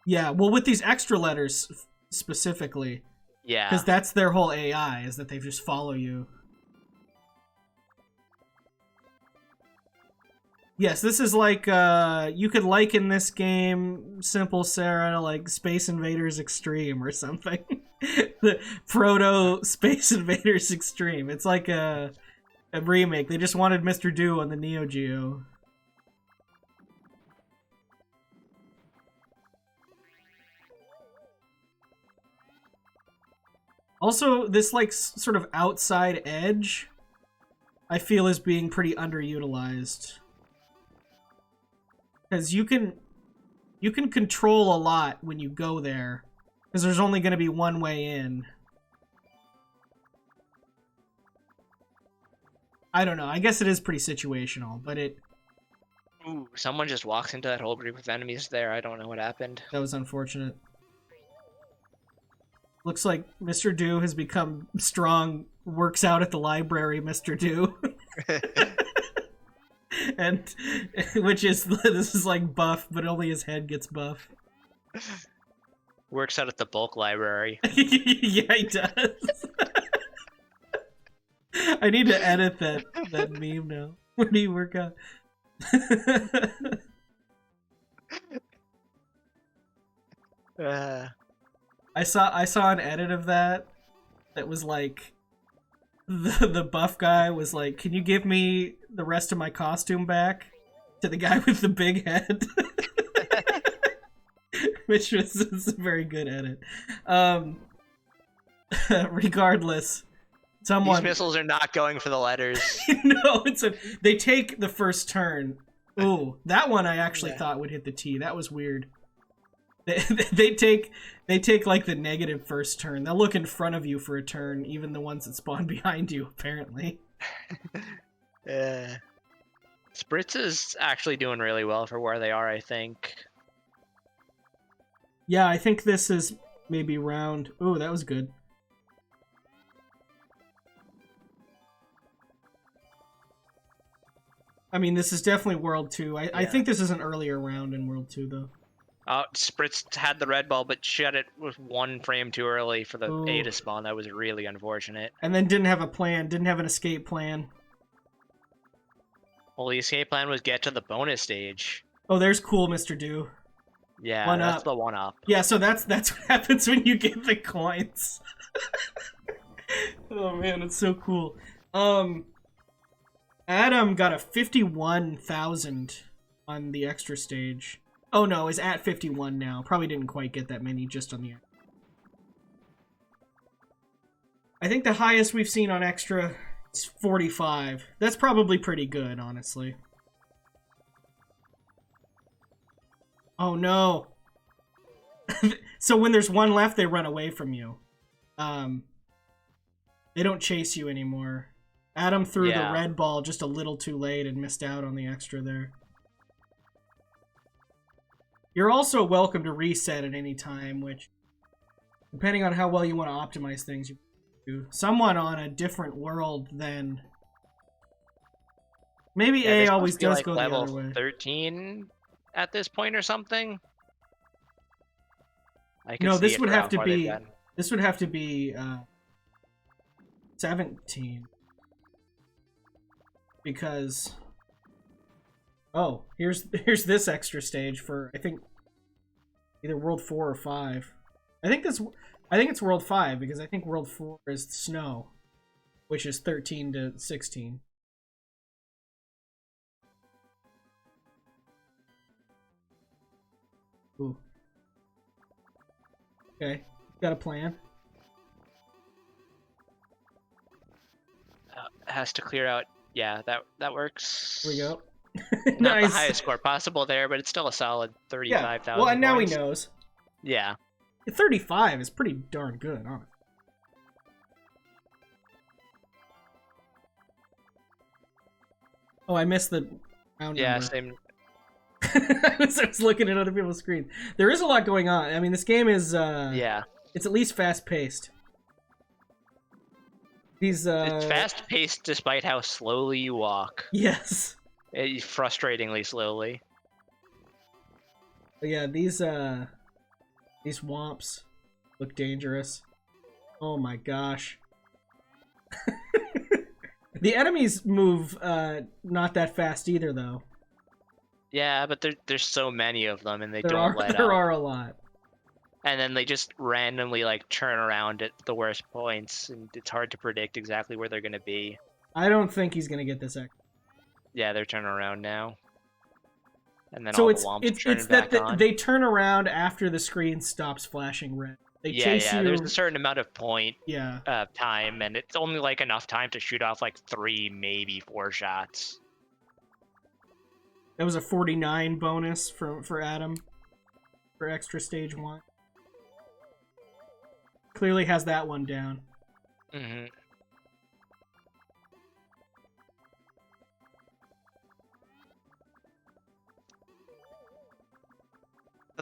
Yeah, well, with these extra letters specifically. Yeah. Because that's their whole AI, is that they just follow you. Yes, this is like, you could liken this game, Simple Sarah, to like Space Invaders Extreme or something. The Proto Space Invaders Extreme. It's like a remake. They just wanted Mr. Doo on the Neo Geo. Also, this like sort of outside edge, I feel is being pretty underutilized. Because you can control a lot when you go there, because there's only going to be one way in. I don't know. I guess it is pretty situational, but it... Ooh, someone just walks into that whole group of enemies there. I don't know what happened. That was unfortunate. Looks like Mr. Doo has become strong, works out at the library, Mr. Doo. And this is like buff, but only his head gets buff. Works out at the bulk library. Yeah, he does. I need to edit that meme now. Where do you work out? I saw an edit of that was like the buff guy was like, "Can you give me the rest of my costume back?" to the guy with the big head. Which was a very good edit. Regardless, these missiles are not going for the letters. No, they take the first turn. Ooh, that one I actually thought would hit the T. That was weird. They take like the negative first turn. They'll look in front of you for a turn, even the ones that spawn behind you, apparently. Spritz is actually doing really well for where they are, I think. Yeah, I think this is maybe round... Oh, that was good. I mean, this is definitely World 2. I think this is an earlier round in World 2, though. Spritz had the red ball, but shut it with 1 frame too early for the Ooh. A to spawn. That was really unfortunate. And then didn't have a plan, didn't have an escape plan. Well, the escape plan was get to the bonus stage. Oh, there's cool, Mr. Do. Yeah, One that's up. the 1-up. Yeah, so that's what happens when you get the coins. Oh man, it's so cool. Adam got a 51,000 on the extra stage. Oh no, is at 51 now. Probably didn't quite get that many just on the... I think the highest we've seen on extra is 45. That's probably pretty good, honestly. Oh no. So when there's one left, they run away from you. They don't chase you anymore. Adam threw the red ball just a little too late and missed out on the extra there. You're also welcome to reset at any time, which, depending on how well you want to optimize things, you do. Someone on a different world than... Maybe A always does go the other way. Level 13 at this point or something? No, this would have to be... This would have to be 17. Because... Oh, here's this extra stage for, I think, either World 4 or 5. I think it's World 5, because I think World 4 is snow, which is 13 to 16. Ooh. Okay, got a plan. Has to clear out. Yeah, that works. Here we go. Not Nice. the highest score possible there, but it's still a solid 35,000. Yeah. Well, and now points. he knows. Yeah. 35 is pretty darn good, honestly. Oh, I missed the round Yeah, number. same. I was looking at other people's screens. There is a lot going on. I mean, this game is Yeah. It's at least fast-paced. These It's fast-paced despite how slowly you walk. Yes. Frustratingly slowly. But yeah, these womps look dangerous. Oh my gosh. The enemies move not that fast either, though. Yeah, but there's so many of them, and they don't let up. There are a lot. And then they just randomly like turn around at the worst points, and it's hard to predict exactly where they're gonna be. I don't think he's gonna get this extra. Yeah, they're turning around now. And then So all it's the womps turn that back on. they turn around after the screen stops flashing red. They chase you. There's a certain amount of point Yeah. time, and it's only like enough time to shoot off like 3, maybe 4 shots. That was a 49 bonus for Adam for extra stage 1. Clearly has that one down. Mm-hmm.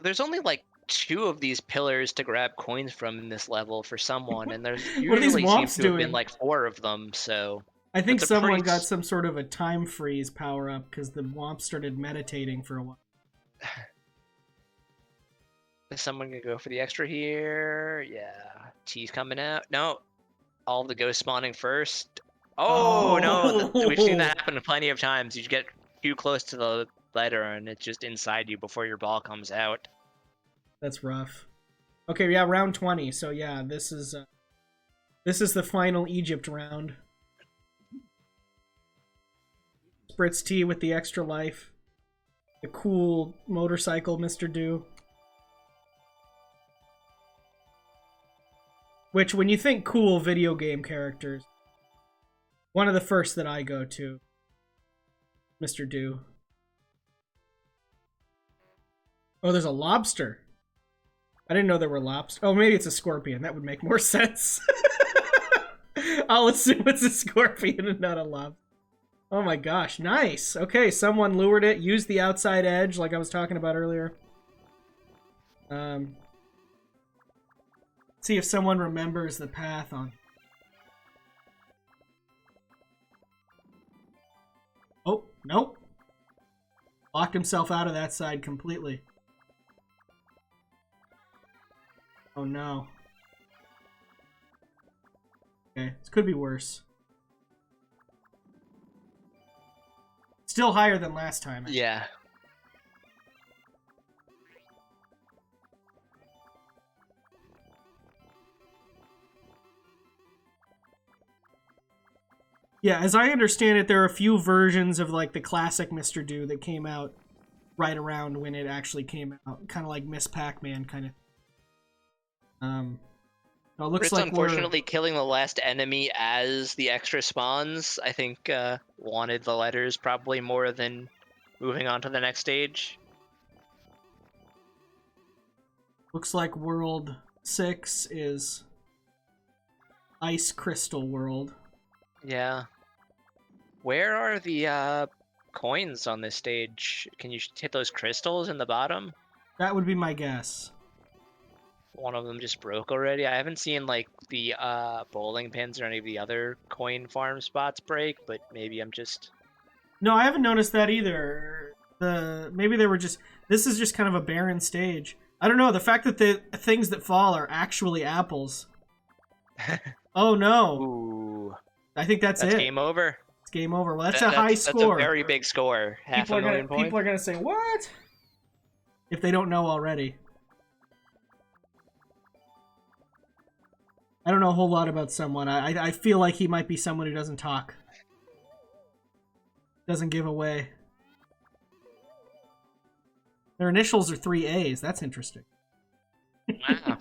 There's only like 2 of these pillars to grab coins from in this level for someone, and there's usually seems to have been like 4 of them, so... I think someone got some sort of a time freeze power-up because the Womp started meditating for a while. Is someone gonna go for the extra here? Yeah. T's coming out. No. All of the ghosts spawning first. Oh, no! We've seen that happen plenty of times. You get too close to the letter and it's just inside you before your ball comes out. That's rough. Okay, yeah, round 20. So yeah, this is the final Egypt round. Spritz T with the extra life. The cool motorcycle, Mr. Do. Which, when you think cool video game characters, one of the first that I go to, Mr. Do. Oh, there's a lobster. I didn't know there were lobsters. Oh, maybe it's a scorpion. That would make more sense. I'll assume it's a scorpion and not a lobster. Oh my gosh, nice. Okay, someone lured it, used the outside edge like I was talking about earlier. See if someone remembers the path on. Oh, nope. Locked himself out of that side completely. Oh no. Okay, this could be worse. Still higher than last time. Yeah. Yeah, as I understand it, there are a few versions of like the classic Mr. Do that came out right around when it actually came out, kind of like Miss Pac-Man, kind of. So it looks It's like unfortunately killing the last enemy as the extra spawns. I think wanted the letters probably more than moving on to the next stage. Looks like World 6 is Ice Crystal World. Yeah. Where are the coins on this stage? Can you hit those crystals in the bottom? That would be my guess. One of them just broke already. I haven't seen like the bowling pins or any of the other coin farm spots break, but maybe I'm just... No, I haven't noticed that either. Maybe they were just... This is just kind of a barren stage. I don't know, the fact that the things that fall are actually apples. Oh no. Ooh. I think that's it. Game over. It's game over. Well, that's a high score. That's a very big score. Half a million points. People are gonna say, what? If they don't know already. I don't know a whole lot about someone. I feel like he might be someone who doesn't talk. Doesn't give away. Their initials are 3 A's. That's interesting. Wow.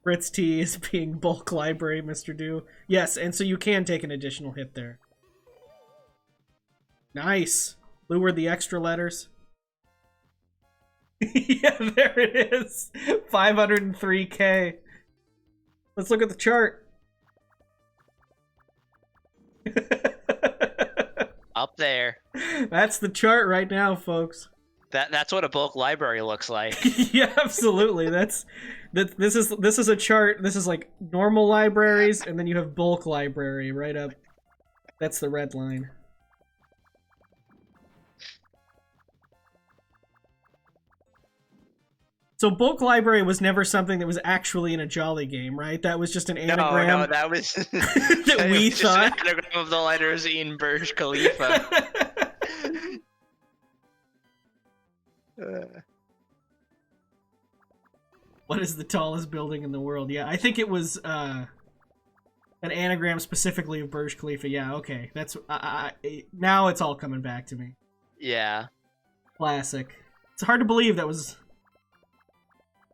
Fritz T is being bulk library, Mr. Do. Yes, and so you can take an additional hit there. Nice. Lure the extra letters. Yeah, there it is. 503K. Let's look at the chart. Up there. That's the chart right now, folks. That's what a bulk library looks like. Yeah, absolutely. This is a chart. This is like normal libraries, and then you have bulk library right up. That's the red line. So bulk library was never something that was actually in a Jolly game, right? That was just an anagram. No, that was that we just thought. an anagram of the letters in Burj Khalifa. What is the tallest building in the world? Yeah, I think it was an anagram specifically of Burj Khalifa. Yeah, okay. That's now it's all coming back to me. Yeah. Classic. It's hard to believe that was...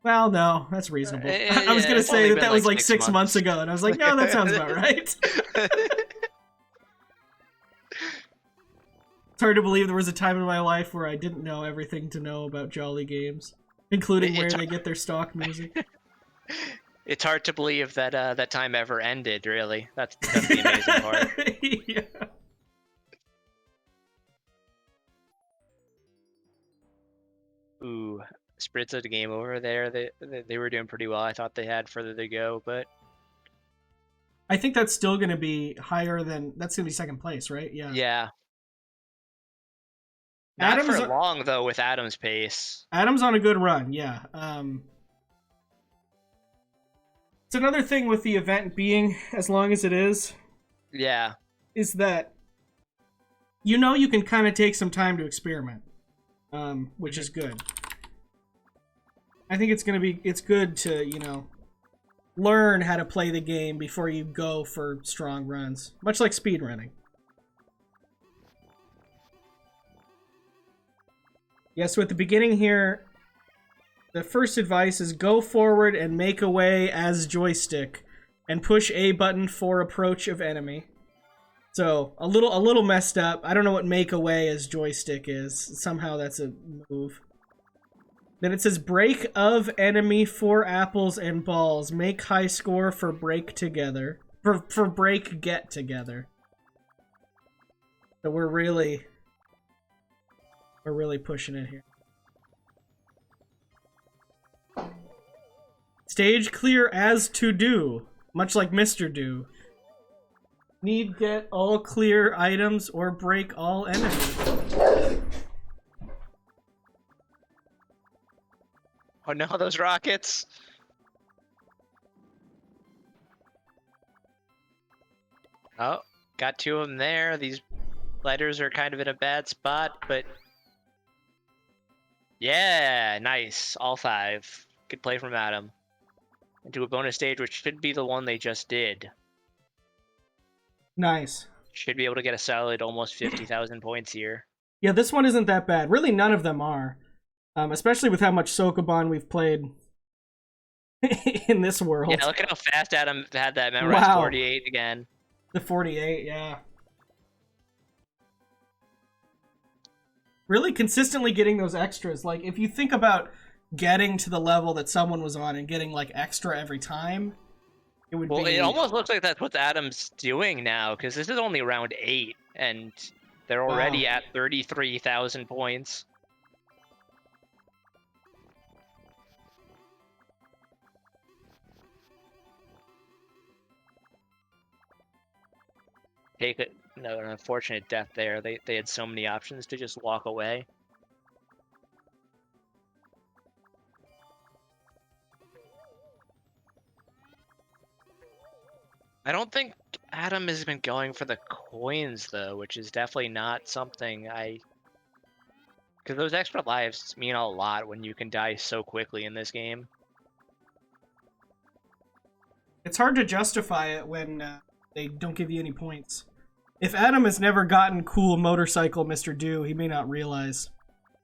Well, no, that's reasonable. I was going to say that was like 6 months ago, and I was like, no, that sounds about right. It's hard to believe there was a time in my life where I didn't know everything to know about Jolly games, including where they get their stock music. It's hard to believe that that time ever ended, really. That's the amazing part. Yeah. Ooh, Spritz at the game over there. They were doing pretty well. I thought they had further to go, but I think that's still going to be higher than... That's going to be second place, right? Yeah. Yeah. Not Adam's for long, though, with Adam's pace. Adam's on a good run, yeah. It's another thing with the event being as long as it is. Yeah. Is that you know you can kind of take some time to experiment, which is good. I think it's good to, you know, learn how to play the game before you go for strong runs, much like speedrunning. Yeah, so at the beginning here, the first advice is go forward and make away as joystick, and push A button for approach of enemy. So a little messed up. I don't know what make away as joystick is. Somehow that's a move. Then it says break of enemy 4 apples and balls. Make high score for break together. For break get together. So we're really pushing it here. Stage clear as to do. Much like Mr. Do. Need get all clear items or break all enemies. Oh no, those rockets! Oh, got 2 of them there. These lighters are kind of in a bad spot, but... Yeah, nice. All 5. Good play from Adam. Into a bonus stage, which should be the one they just did. Nice. Should be able to get a solid almost 50,000 points here. Yeah, this one isn't that bad. Really, none of them are. Especially with how much Sokoban we've played in this world. Yeah, look at how fast Adam had that memorized. Wow. 48 again. The 48, yeah. Really consistently getting those extras. Like, if you think about getting to the level that someone was on and getting, like, extra every time, it would be... Well, it almost looks like that's what Adam's doing now, because this is only round 8, and they're already at 33,000 points. Take it. No, an unfortunate death there. They had so many options to just walk away. I don't think Adam has been going for the coins though, which is definitely not something because those extra lives mean a lot when you can die so quickly in this game. It's hard to justify it when they don't give you any points. If Adam has never gotten cool motorcycle Mr. Do, he may not realize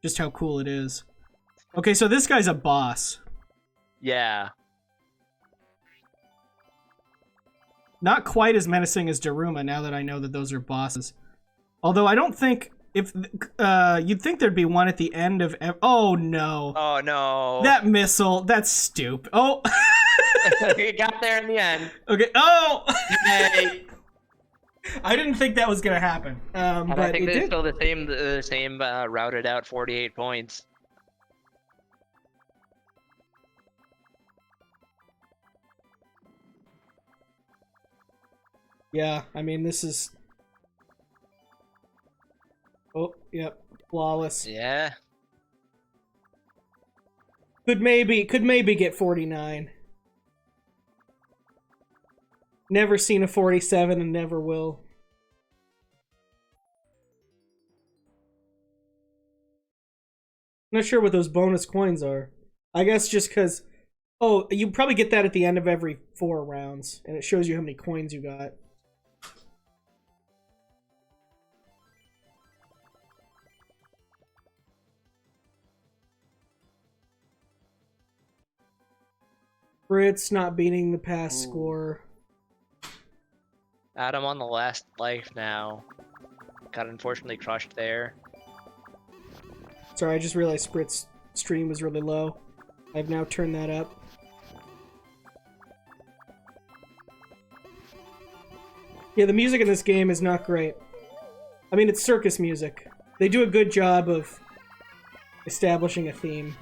just how cool it is. Okay, so this guy's a boss. Yeah. Not quite as menacing as Daruma now that I know that those are bosses. Although I don't think... if you'd think there'd be one at the end of... oh, no. Oh, no. That missile, that's stupid. Oh! He got there in the end. Okay, oh! Hey. I didn't think that was gonna happen. But I think they're still the same routed out 48 points. Yeah, I mean this is. Oh, yep, flawless. Yeah. Could maybe get 49. Never seen a 47 and never will. Not sure what those bonus coins are. I guess just because... oh, you probably get that at the end of every 4 rounds, and it shows you how many coins you got. Fritz not beating the pass score. Adam on the last life now. Got unfortunately crushed there. Sorry, I just realized Fritz's stream was really low. I've now turned that up. Yeah, the music in this game is not great. I mean, it's circus music. They do a good job of establishing a theme.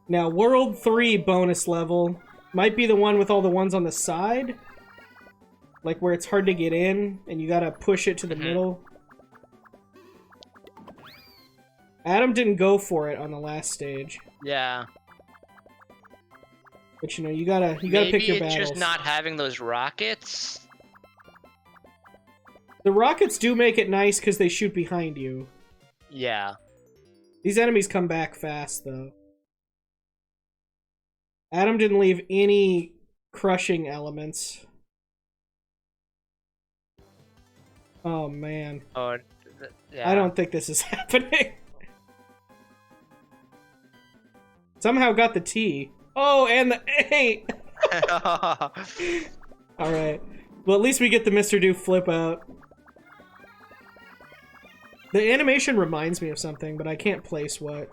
Now, World 3 bonus level might be the one with all the ones on the side. Like, where it's hard to get in, and you gotta push it to the middle. Adam didn't go for it on the last stage. Yeah. But, you know, you gotta pick your battles. Maybe it's just not having those rockets? The rockets do make it nice because they shoot behind you. Yeah. These enemies come back fast, though. Adam didn't leave any crushing elements. Oh, man. Oh, yeah. I don't think this is happening. Somehow got the T. Oh, and the A! Alright. Well, at least we get the Mr. Do flip out. The animation reminds me of something, but I can't place what.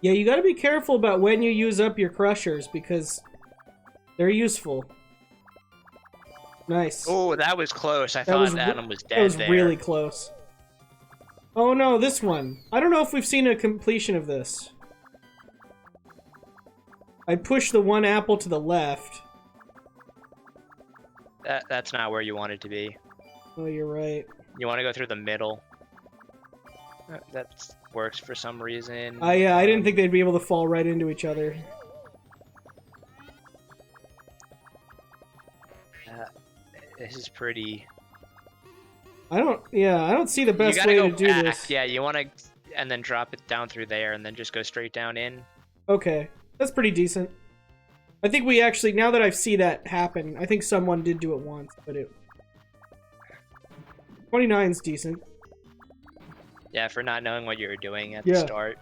Yeah, you gotta be careful about when you use up your crushers, because they're useful. Nice. Oh, that was close. I thought Adam was dead. That was there. really close. Oh no, this one. I don't know if we've seen a completion of this. I pushed the one apple to the left. That's not where you want it to be. Oh, you're right. You want to go through the middle. That works for some reason. Yeah, I didn't think they'd be able to fall right into each other. This is pretty... I don't see the best way to do this. Yeah, you want to... And then drop it down through there, and then just go straight down in. Okay, that's pretty decent. I think we actually, now that I see that happen, I think someone did do it once, but it... 29's decent. Yeah, for not knowing what you were doing at the start.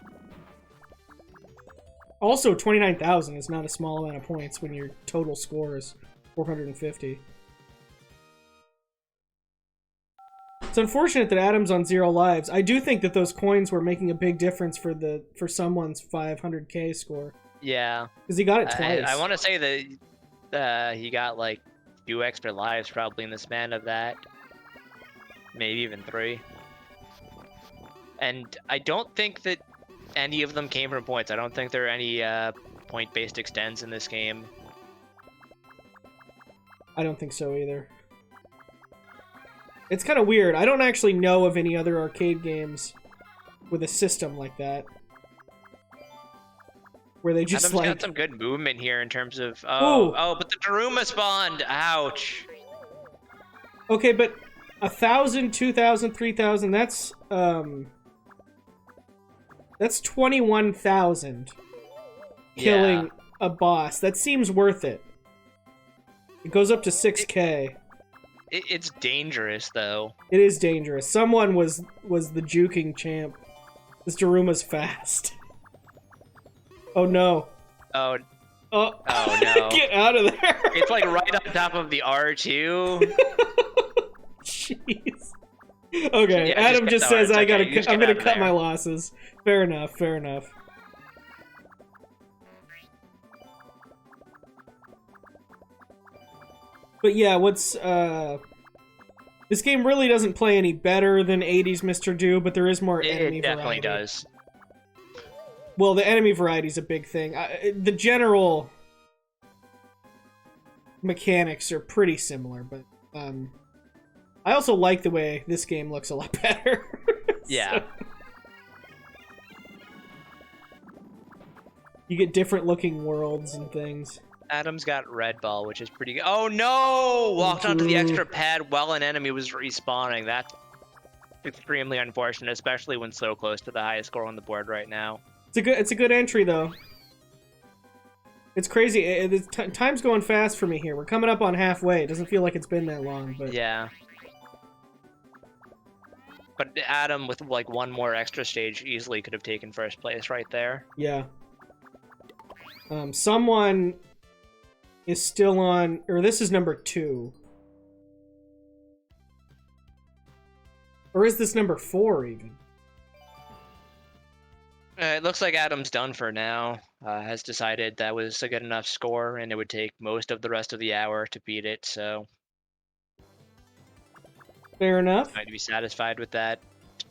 Also, 29,000 is not a small amount of points when your total score is 450. It's unfortunate that Adam's on 0 lives. I do think that those coins were making a big difference for someone's 500k score. Yeah. Because he got it twice. I want to say that he got like 2 extra lives probably in the span of that. Maybe even 3. And I don't think that any of them came from points. I don't think there are any point-based extends in this game. I don't think so either. It's kind of weird. I don't actually know of any other arcade games with a system like that. Where they just Adam's like... got some good movement here in terms of... Oh, but the Daruma spawned! Ouch! Okay, but 1,000, 2,000, 3,000, that's 21,000 killing a boss. That seems worth it. It goes up to 6k. It's dangerous, though. It is dangerous. Someone was the juking champ. This Daruma's fast. Oh no. Oh no. Get out of there. It's like right on top of the R2. Jeez. Okay, Yeah, Adam just says I'm gonna cut my there. losses. Fair enough, fair enough. But yeah, this game really doesn't play any better than 80s Mr. Do, but there is more enemy variety. It definitely does. Well, the enemy variety is a big thing. The general mechanics are pretty similar, but I also like the way this game looks a lot better. Yeah. So, you get different looking worlds and things. Adam's got red ball, which is pretty good. Oh no! Walked onto the extra pad while an enemy was respawning. That's extremely unfortunate, especially when so close to the highest score on the board right now. It's a good entry though. It's crazy. Time's going fast for me here. We're coming up on halfway. It doesn't feel like it's been that long, but yeah. But Adam, with like one more extra stage, easily could have taken first place right there. Yeah. Someone is still on, or this is number 2. Or is this number 4 even? It looks like Adam's done for now. Has decided that was a good enough score, and it would take most of the rest of the hour to beat it, so... Fair enough. I'd be satisfied with that.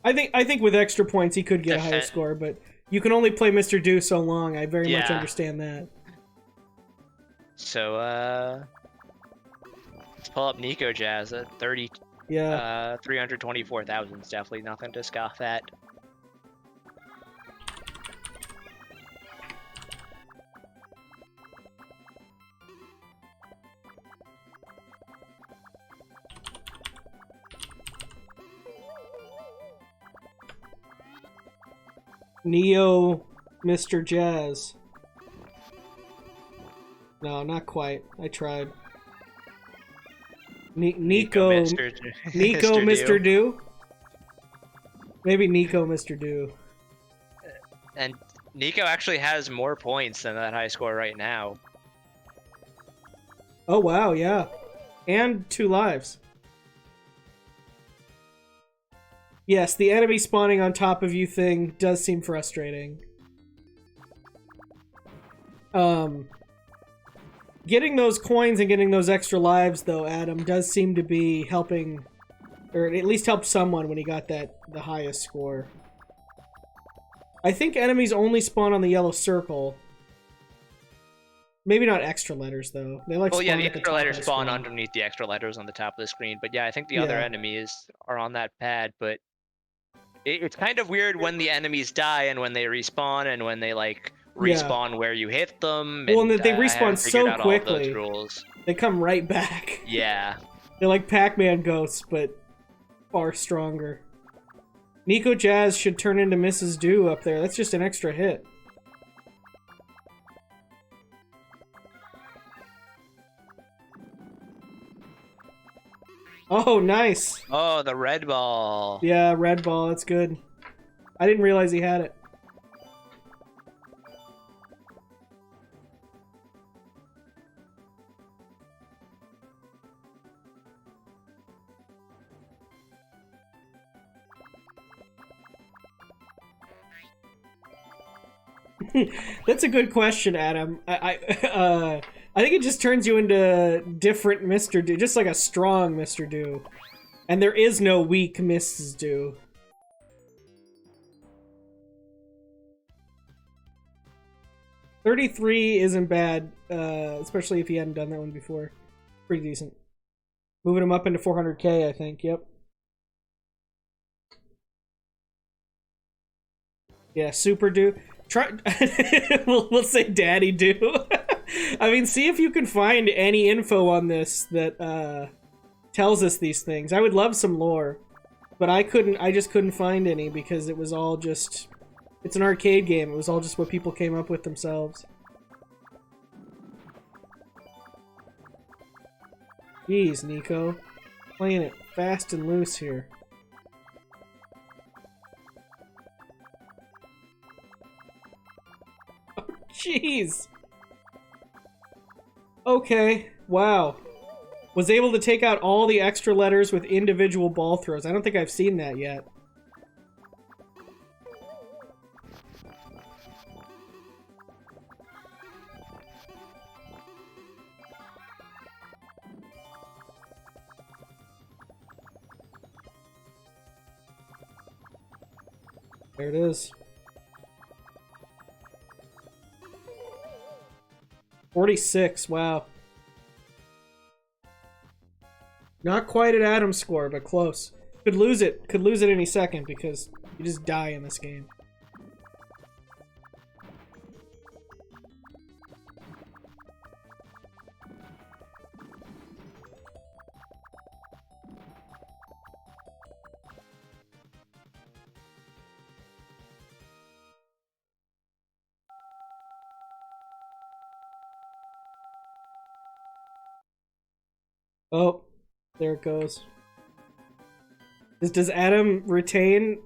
I think with extra points he could get a higher score, but you can only play Mr. Do so long. I very much understand that. So, let's pull up Nico Jazz at 30. Yeah. 324,000 is definitely nothing to scoff at. Neo Mr. Jazz. No, not quite. I tried. Nico Mr. Do. Maybe Nico Mr. Do. And Nico actually has more points than that high score right now. Oh wow, yeah. And 2 lives. Yes, the enemy spawning on top of you thing does seem frustrating. Getting those coins and getting those extra lives, though, Adam, does seem to be helping, or at least helped someone when he got the highest score. I think enemies only spawn on the yellow circle. Maybe not extra letters, though. They like. Well, yeah, the extra letters spawn underneath the extra letters on the top of the screen. But yeah, I think the other enemies are on that pad. But it's kind of weird when the enemies die and when they respawn and when they like respawn where you hit them. Well, and they respawn so quickly. Rules. They come right back. Yeah. They're like Pac-Man ghosts, but far stronger. Nico Jazz should turn into Mrs. Do up there. That's just an extra hit. Oh, nice. Oh, the red ball. Yeah, red ball. That's good. I didn't realize he had it. That's a good question, Adam. I think it just turns you into different Mr. Do, just like a strong Mr. Do. And there is no weak Mrs. Do. $33 isn't bad, especially if you hadn't done that one before. Pretty decent. Moving him up into 400k, I think. Yep. Yeah, Super Do. Try. we'll say Daddy Do. I mean, see if you can find any info on this that tells us these things. I would love some lore, but I just couldn't find any because it was all just. It's an arcade game. It was all just what people came up with themselves. Jeez, Nico. Playing it fast and loose here. Oh, jeez. Okay, wow. Was able to take out all the extra letters with individual ball throws. I don't think I've seen that yet. There it is. 46, wow. Not quite at Adam's score, but close. Could lose it any second because you just die in this game. Oh, there it goes. Does Adam retain?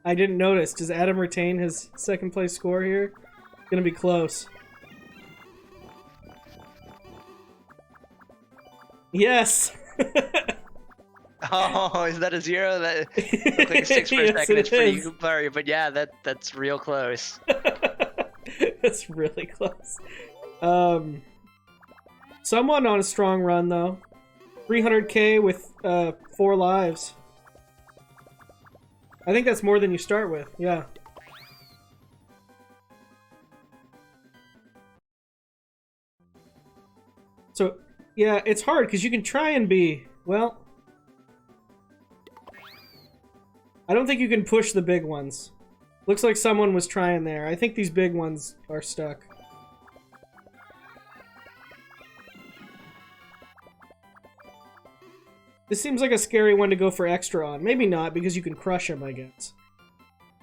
I didn't notice. Does Adam retain his second place score here? It's gonna be close. Yes! Oh, is that a 0? That looks like a 6 per Yes, second. It's pretty is. blurry, but yeah, that's real close. That's really close. Someone on a strong run, though. 300k with 4 lives. I think that's more than you start with, yeah. So, yeah, it's hard because you can try and be, well... I don't think you can push the big ones. Looks like someone was trying there. I think these big ones are stuck. This seems like a scary one to go for extra on. Maybe not, because you can crush him, I guess.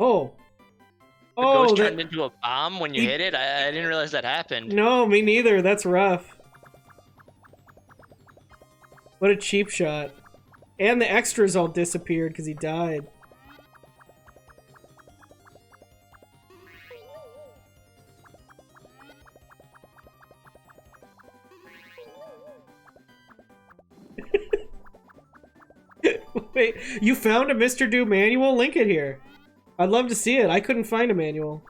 Oh. The ghost Oh, turned into a bomb when you hit it? I didn't realize that happened. No, me neither. That's rough. What a cheap shot. And the extras all disappeared because he died. Wait, you found a Mr. Do manual? Link it here. I'd love to see it. I couldn't find a manual.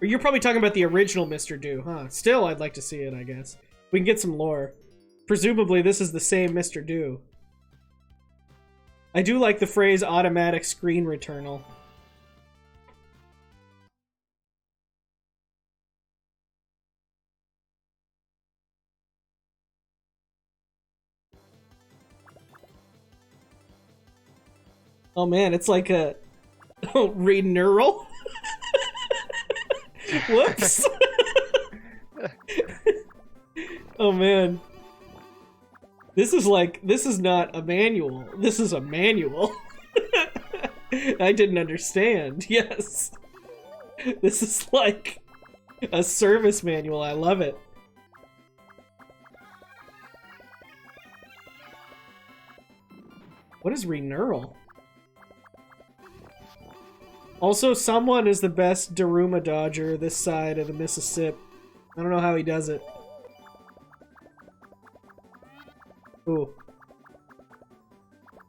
Or you're probably talking about the original Mr. Do, huh? Still, I'd like to see it, I guess. We can get some lore. Presumably, this is the same Mr. Do. I do like the phrase automatic screen returnal. Oh man, it's like a reneural. Whoops. Oh man. This is not a manual. This is a manual. I didn't understand. Yes. This is like a service manual. I love it. What is reneural? Also, someone is the best Daruma dodger this side of the Mississippi. I don't know how he does it. Ooh.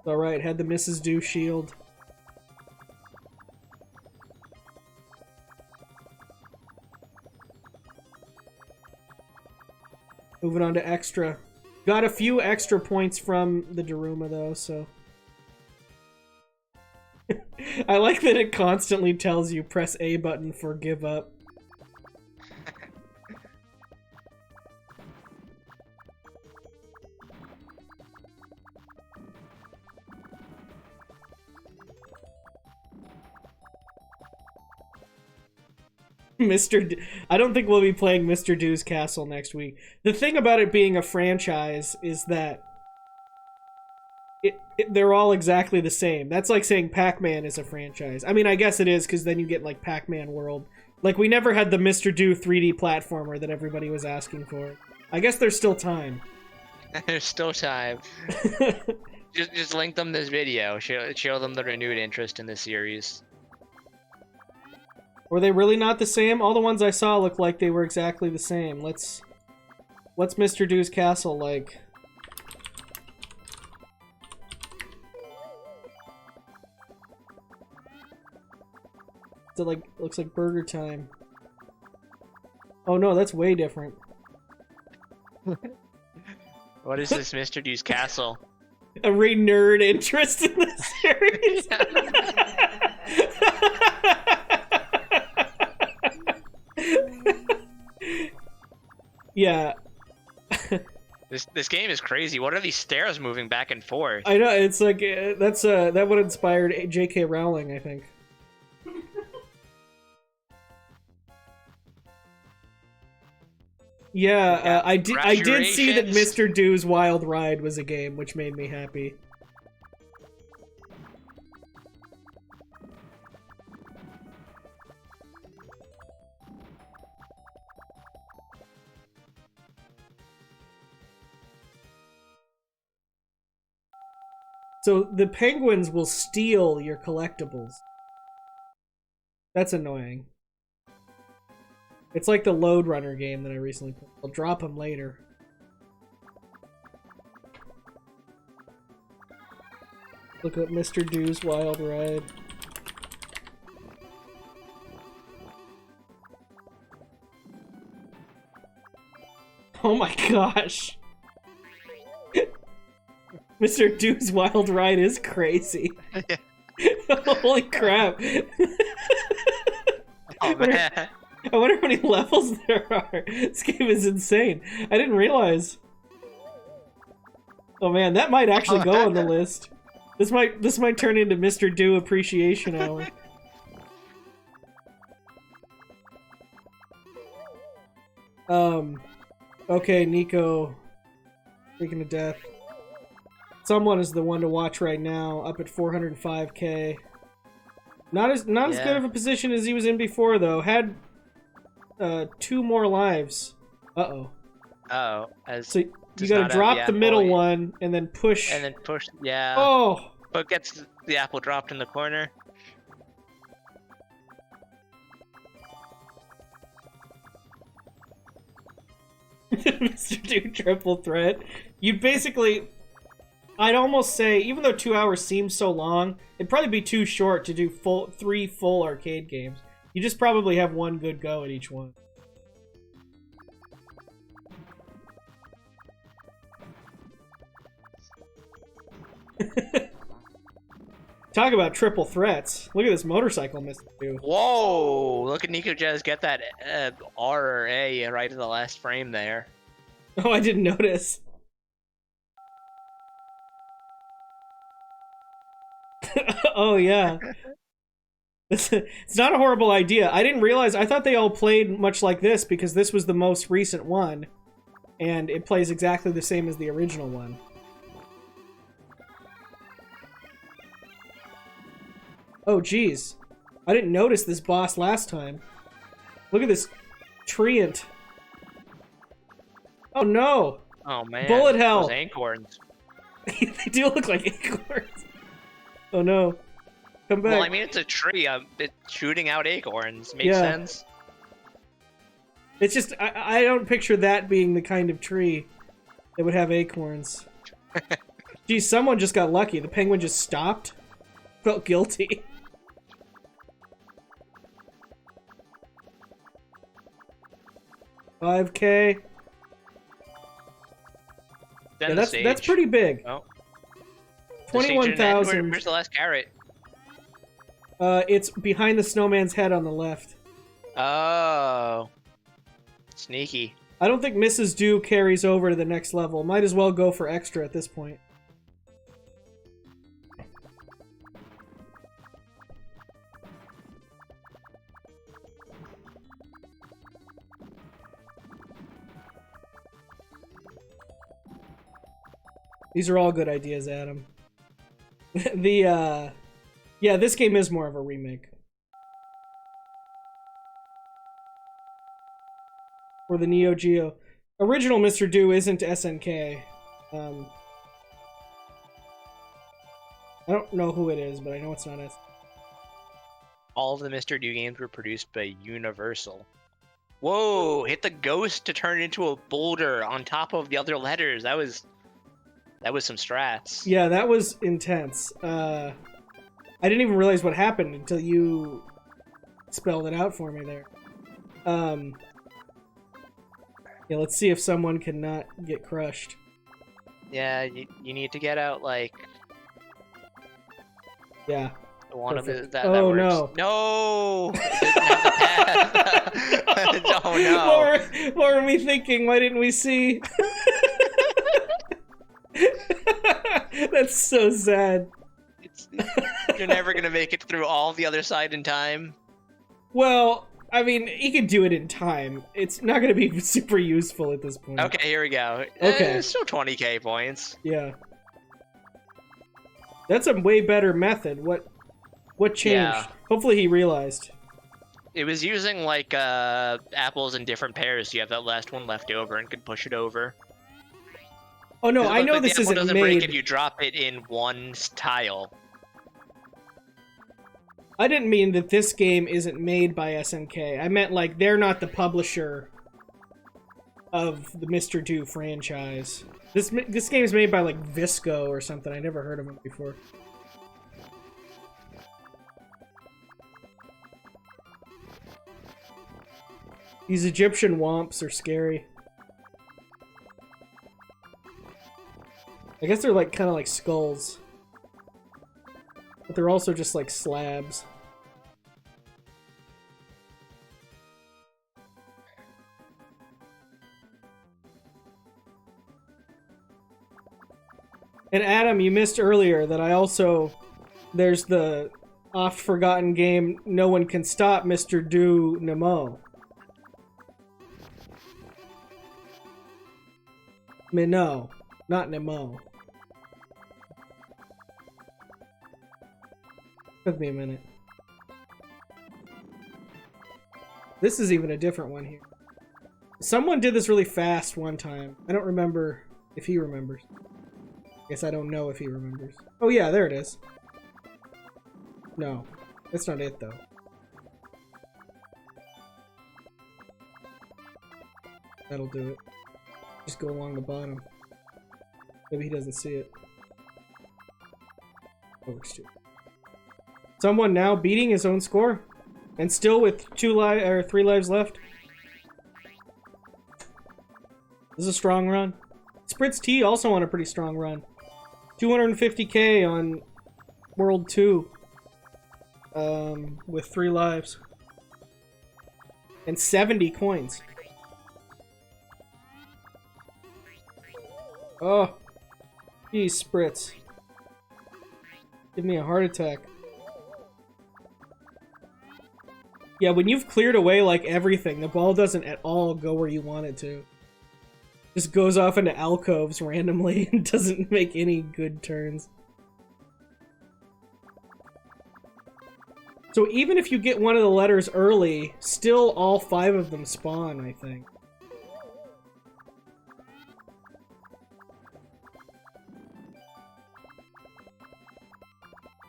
Alright, had the Mrs. Do shield. Moving on to extra. Got a few extra points from the Daruma though, so... I like that it constantly tells you press A button for give up. I don't think we'll be playing Mr. Do's Castle next week. The thing about it being a franchise is that they're all exactly the same. That's like saying Pac-Man is a franchise. I mean, I guess it is, because then you get, like, Pac-Man World. Like, we never had the Mr. Do 3D platformer that everybody was asking for. I guess there's still time. There's still time. just link them this video. Show them the renewed interest in the series. Were they really not the same? All the ones I saw looked like they were exactly the same. What's Mr. Do's Castle like? It like looks like Burger Time. Oh no, that's way different. What is this Mr. Do's Castle? A renewed interest in the series. Yeah. This game is crazy. What are these stairs moving back and forth? I know, it's like that would inspired J.K. Rowling, I think. Yeah, I did see that Mr. Do's Wild Ride was a game, which made me happy. So the penguins will steal your collectibles. That's annoying. It's like the Load Runner game that I recently played. I'll drop them later. Look up Mr. Do's Wild Ride. Oh my gosh. Mr. Do's Wild Ride is crazy. Holy crap. Oh man. I wonder how many levels there are. This game is insane. I didn't realize. Oh man, that might actually go on the list. This might turn into Mr. Do Appreciation Hour. Okay, Nico. Freaking to death. Someone is the one to watch right now, up at 405k. Not as good of a position as he was in before, though. Had 2 more lives. Uh-oh. Oh, so you gotta drop the middle one and then push. And then push, yeah. Oh! But gets the apple dropped in the corner. Mr. Do triple threat. You'd basically... I'd almost say, even though 2 hours seems so long, it'd probably be too short to do 3 full arcade games. You just probably have one good go at each one. Talk about triple threats. Look at this motorcycle, Mr. Do. Whoa! Look at Nico just get that R or A right in the last frame there. Oh, I didn't notice. Oh, yeah. It's not a horrible idea. I didn't realize... I thought they all played much like this because this was the most recent one. And it plays exactly the same as the original one. Oh, geez. I didn't notice this boss last time. Look at this treant. Oh, no. Oh, man. Bullet hell. Those acorns. They do look like acorns. Oh, no. Come back. Well, I mean, it's a tree. It's shooting out acorns. Makes sense. It's just, I don't picture that being the kind of tree that would have acorns. Geez, someone just got lucky. The penguin just stopped. Felt guilty. $5K. Yeah, that's pretty big. Oh. 21,000. Where's the last carrot? It's behind the snowman's head on the left. Oh. Sneaky. I don't think Mrs. Do carries over to the next level. Might as well go for extra at this point. These are all good ideas, Adam. Yeah, this game is more of a remake. For the Neo Geo. Original Mr. Do isn't SNK. I don't know who it is, but I know it's not SNK. All of the Mr. Do games were produced by Universal. Whoa! Hit the ghost to turn into a boulder on top of the other letters. That was some strats. Yeah, that was intense. I didn't even realize what happened until you spelled it out for me there. Yeah, let's see if someone can not get crushed. Yeah, you need to get out, like... Yeah. One perfect. of the, that oh, works. No! No! Oh, no! What were we thinking? Why didn't we see? That's so sad. You're never gonna make it through all the other side in time. Well, I mean, he could do it in time. It's not gonna be super useful at this point. Okay, here we go. Okay. Still 20k points. Yeah. That's a way better method. What changed? Yeah. Hopefully he realized. It was using, like, apples in different pairs, so you have that last one left over and could push it over. Oh no, I know this isn't doesn't made... break if you drop it in one tile. I didn't mean that this game isn't made by SNK. I meant, like, they're not the publisher of the Mr. Do franchise. This game is made by, like, Visco or something. I never heard of them before. These Egyptian womps are scary. I guess they're, like, kind of like skulls. But they're also just, like, slabs. And Adam, you missed earlier that I also... There's the oft-forgotten game No One Can Stop Mr. Do Nemo. Minnow, not Nemo. Took me a minute. This is even a different one here. Someone did this really fast one time. I don't remember if he remembers. I guess I don't know if he remembers. Oh yeah, there it is. No, that's not it though. That'll do it. Just go along the bottom. Maybe he doesn't see it. Works too. Someone now beating his own score, and still with 3 lives left. This is a strong run. Spritz T also on a pretty strong run. 250k on World 2. With 3 lives. And 70 coins. Oh. Geez, Spritz. Give me a heart attack. Yeah, when you've cleared away, like, everything, the ball doesn't at all go where you want it to. Just goes off into alcoves randomly and doesn't make any good turns. So even if you get one of the letters early, still all 5 of them spawn, I think.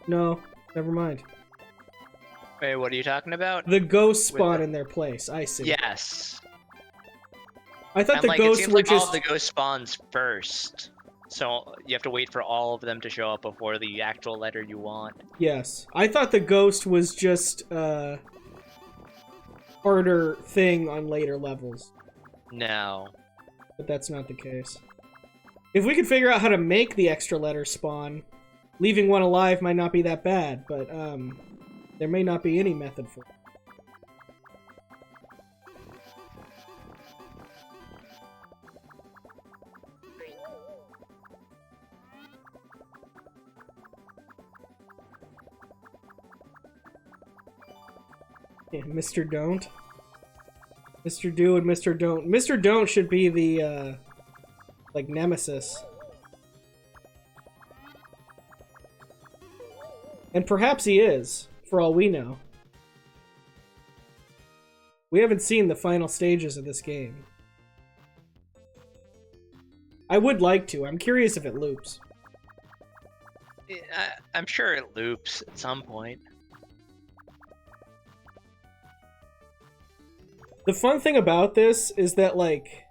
No, never mind. Wait, what are you talking about? The ghosts spawn in their place, I see. Yes. I thought and, the like, ghosts it were seems like just... all of the ghost spawns first. So you have to wait for all of them to show up before the actual letter you want. Yes. I thought the ghost was just a harder thing on later levels. No. But that's not the case. If we could figure out how to make the extra letter spawn, leaving one alive might not be that bad, but there may not be any method for it. Yeah, Mr. Don't. Mr. Do and Mr. Don't. Mr. Don't should be the, like, nemesis. And perhaps he is, for all we know. We haven't seen the final stages of this game. I would like to. I'm curious if it loops. I'm sure it loops at some point. The fun thing about this is that, like,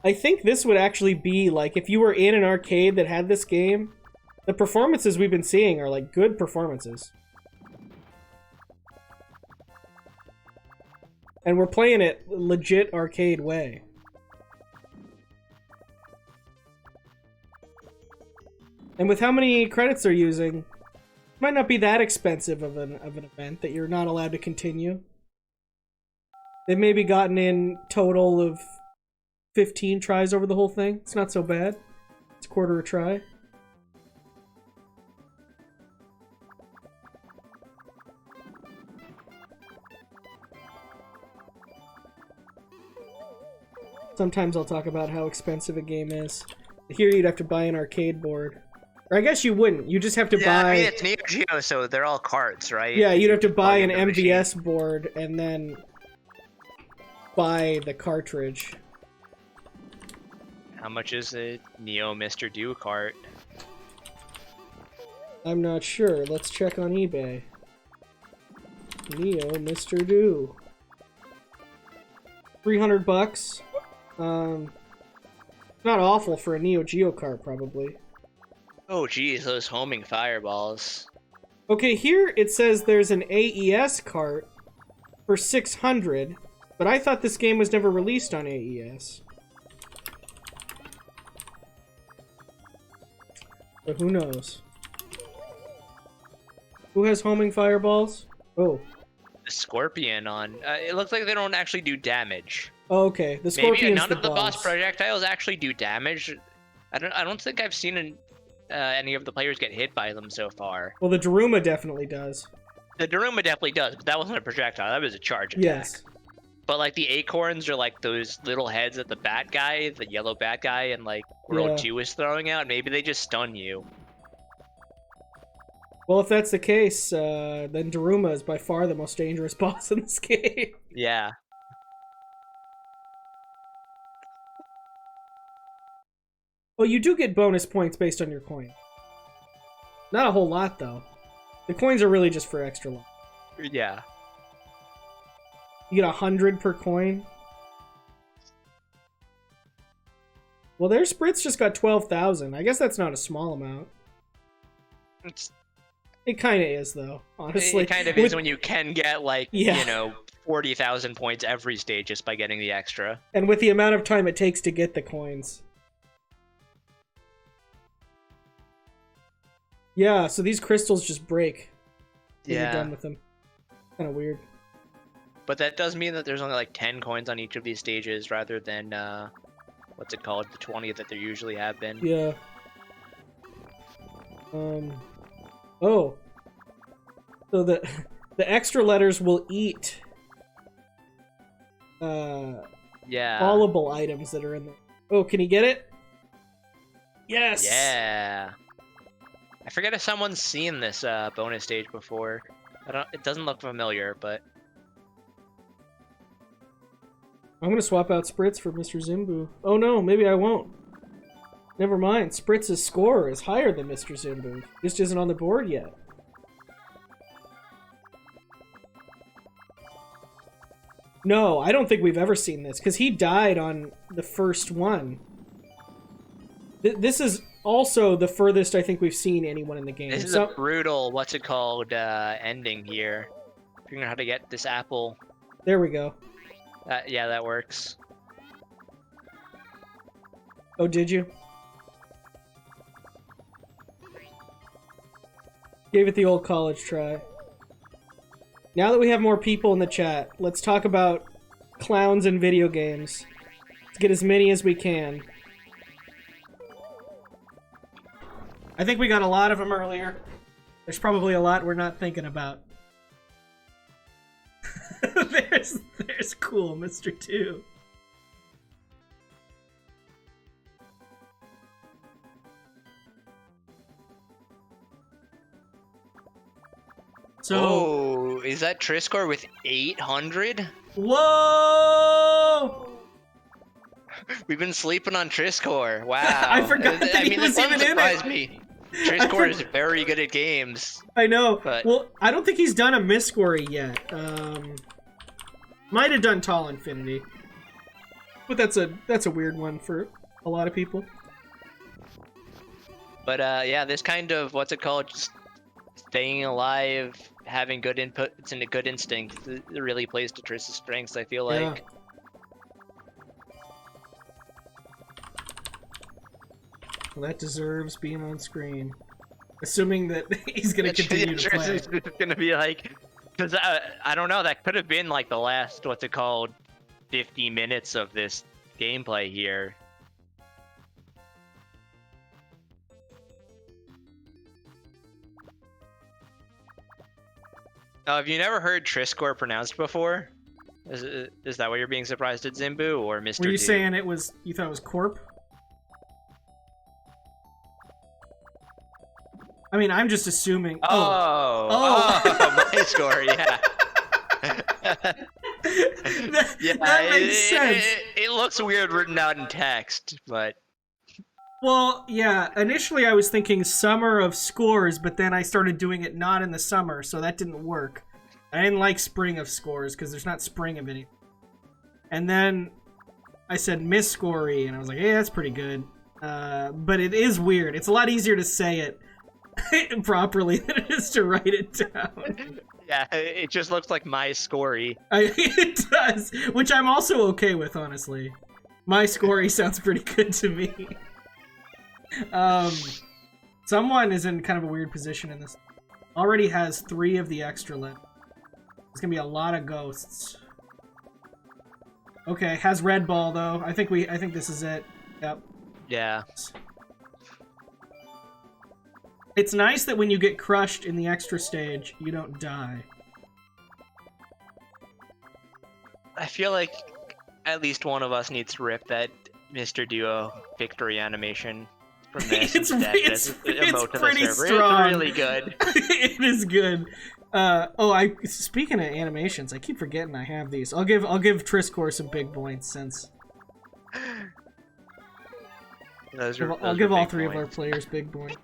I think this would actually be, like, if you were in an arcade that had this game, the performances we've been seeing are, like, good performances. And we're playing it legit arcade way. And with how many credits they're using, it might not be that expensive of an event that you're not allowed to continue. They've maybe gotten in total of 15 tries over the whole thing. It's not so bad. It's a quarter a try. Sometimes I'll talk about how expensive a game is. Here you'd have to buy an arcade board. Or I guess you wouldn't. You just have to buy... I mean, it's Neo Geo, so they're all carts, right? Yeah, you'd have to buy an MVS machine. board and then buy the cartridge. How much is a Neo Mr. Do cart? I'm not sure. Let's check on eBay. Neo Mr. Do. $300. Not awful for a Neo Geo cart, probably. Oh, geez, those homing fireballs. Okay, here it says there's an AES cart for $600, but I thought this game was never released on AES. But who knows? Who has homing fireballs? Oh. The Scorpion on... it looks like they don't actually do damage. Oh, okay. The Scorpion's Maybe none the of the boss. boss projectiles actually do damage. I don't think I've seen any of the players get hit by them so far. Well, the Daruma definitely does. The Daruma definitely does, but that wasn't a projectile. That was a charge attack. Yes. But, like, the acorns are, like, those little heads that the bat guy, the yellow bat guy, and, like, World 2 is throwing out. Maybe they just stun you. Well, if that's the case, then Daruma is by far the most dangerous boss in this game. Yeah. Well, you do get bonus points based on your coin. Not a whole lot, though. The coins are really just for extra luck. Yeah. You get 100 per coin. Well, their Spritz just got 12,000. I guess that's not a small amount. It kind of is, though, honestly. It kind of is when you can get, like, Yeah. you know, 40,000 points every stage just by getting the extra. And with the amount of time it takes to get the coins. Yeah, so these crystals just break when you're done with them. Kind of weird. But that does mean that there's only like 10 coins on each of these stages rather than, what's it called? The 20 that there usually have been. Yeah. Oh. So the extra letters will eat fallable items that are in there. Oh, can you get it? Yes! Yeah. I forget if someone's seen this bonus stage before. It doesn't look familiar, but I'm gonna swap out Spritz for Mr. Zimbu. Oh no, maybe I won't. Never mind, Spritz's score is higher than Mr. Zimbu. Just isn't on the board yet. No, I don't think we've ever seen this, because he died on the first one. This is also the furthest I think we've seen anyone in the game. this is a brutal, what's it called, ending here. Figuring out how to get this apple. There we go. Yeah, that works. Oh, did you? Gave it the old college try. Now that we have more people in the chat, let's talk about clowns in video games. Let's get as many as we can. I think we got a lot of them earlier. There's probably a lot we're not thinking about. there's cool Mr. 2. So, is that Triscore with 800? Whoa! We've been sleeping on Triscore. Wow. I forgot that he was even in it. Me. Triscore is very good at games. I know. But... Well, I don't think he's done a Myscorey yet. Might have done Tall Infinity. But that's a weird one for a lot of people. But yeah, this kind of, what's it called? Just staying alive, having good inputs and a good instinct, it really plays to Triss's strengths, I feel like. Yeah. Well, that deserves being on screen. Assuming that he's going to continue to play. It's going to be like... Because, I don't know, that could have been like the last, what's it called, 50 minutes of this gameplay here. Have you never heard Triscore pronounced before? Is that why you're being surprised at Zimbu or Mr. Were you D? saying it was, you thought it was Corp? I mean, I'm just assuming. Myscorey, yeah. that makes sense. It looks weird written out in text, but... Well, yeah, initially I was thinking summer of scores, but then I started doing it not in the summer, so that didn't work. I didn't like spring of scores, because there's not spring of any. And then I said Myscorey, and I was like, hey, that's pretty good. But it is weird. It's a lot easier to say it properly than it is to write it down. Yeah, it just looks like Myscorey. It does, which I'm also okay with, honestly. Myscorey sounds pretty good to me. Someone is in kind of a weird position in this. Already has 3 of the extra left. There's gonna be a lot of ghosts. Okay, has red ball though. I think this is it. Yep. Yeah. It's nice that when you get crushed in the extra stage, you don't die. I feel like at least one of us needs to rip that Mr. Duo victory animation. from this. It's emote to the pretty server. strong. It's really good. It is good. Speaking of animations, I keep forgetting I have these. I'll give Triscore some big points since I'll give all three of our players big points.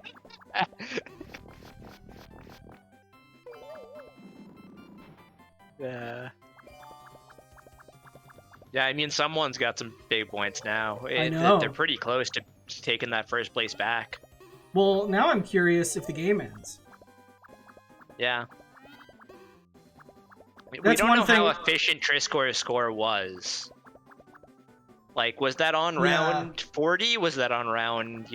Yeah. Yeah, I mean, someone's got some big points now. I know. They're pretty close to taking that first place back. Well, now I'm curious if the game ends. Yeah. That's we don't know one how thing- efficient Triscore's score was. Like, was that on round 40? Was that on round,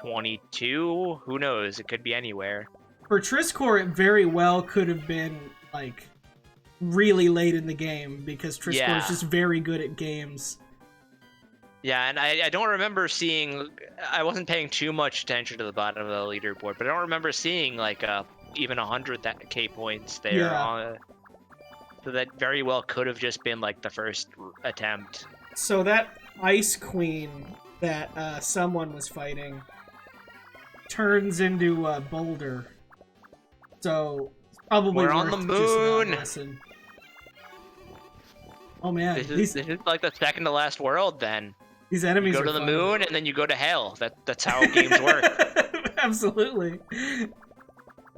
22? Who knows? It could be anywhere. For Triscore, it very well could have been, like, really late in the game, because Triscore is just very good at games. Yeah, and I don't remember seeing... I wasn't paying too much attention to the bottom of the leaderboard, but I don't remember seeing, like, even 100k points there. Yeah. So that very well could have just been, like, the first attempt. So that Ice Queen that someone was fighting turns into a boulder. So it's probably we're on the moon. Listen. Oh man, this is like the second to last world. Then these enemies you go to the moon and then you go to hell. That's how games work. Absolutely.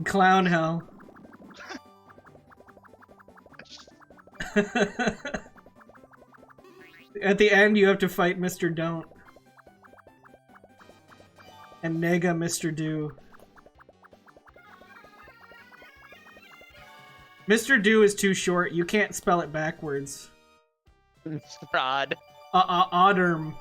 Clown hell. At the end, you have to fight Mr. Don't. And Nega Mr. Do. Mr. Do is too short. You can't spell it backwards. Rod. Odderm.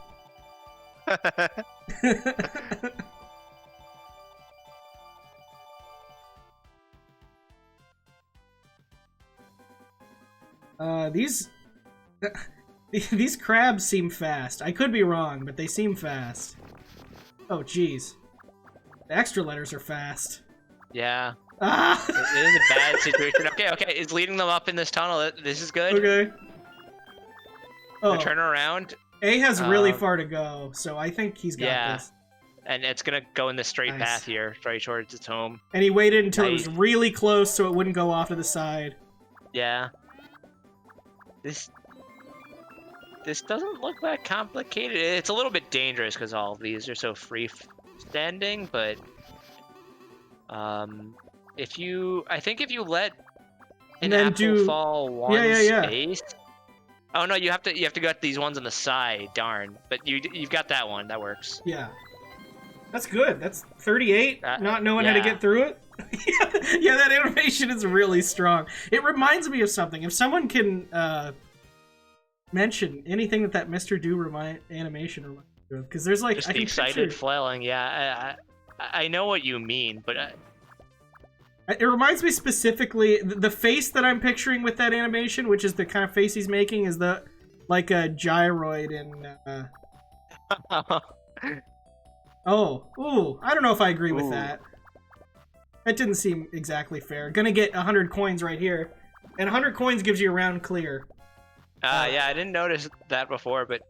These crabs seem fast. I could be wrong, but they seem fast. Oh, jeez. The extra letters are fast. Yeah. Ah! It is a bad situation. Okay, it's leading them up in this tunnel. This is good. Okay. Oh. Turn around. A has really far to go, so I think he's got this. And it's gonna go in the straight path here, right towards its home. And he waited until it was really close so it wouldn't go off to the side. Yeah. This doesn't look that complicated. It's a little bit dangerous because all of these are so free-standing, but I think if you let an apple fall one space. Oh no, you have to get these ones on the side. Darn, but you've got that one. That works. Yeah, that's good. That's 38. Not knowing how to get through it. Yeah, that animation is really strong. It reminds me of something. If someone can mention anything that Mr. Do animation reminds me of, because there's like just the excited flailing. Yeah, I know what you mean, but it reminds me specifically the face that I'm picturing with that animation, which is the kind of face he's making, is like a gyroid in. I don't know if I agree with that. That didn't seem exactly fair. Gonna get 100 coins right here, and 100 coins gives you a round clear. Yeah, I didn't notice that before, but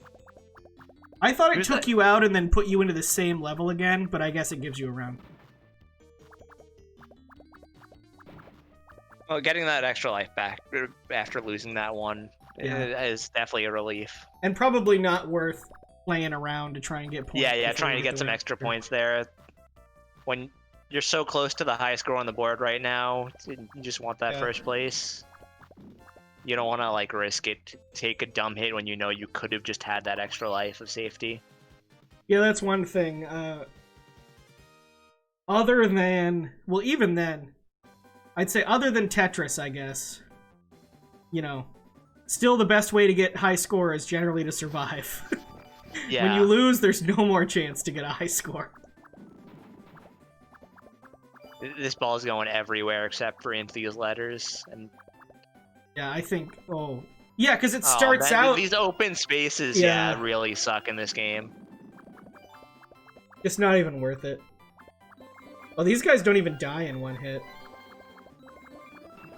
I thought it took you out and then put you into the same level again, but I guess it gives you a round. Well, getting that extra life back after losing that one is definitely a relief. And probably not worth playing around to try and get points. Yeah, trying to get some extra points there. When you're so close to the highest score on the board right now, you just want that first place. You don't want to like risk it, take a dumb hit when you know you could have just had that extra life of safety. Yeah, that's one thing. Other than, well, even then, I'd say other than Tetris, I guess, still the best way to get high score is generally to survive. Yeah. When you lose, there's no more chance to get a high score. This ball is going everywhere except for into these letters. And yeah, I think, yeah, because it starts out... These open spaces, really suck in this game. It's not even worth it. Oh, these guys don't even die in one hit.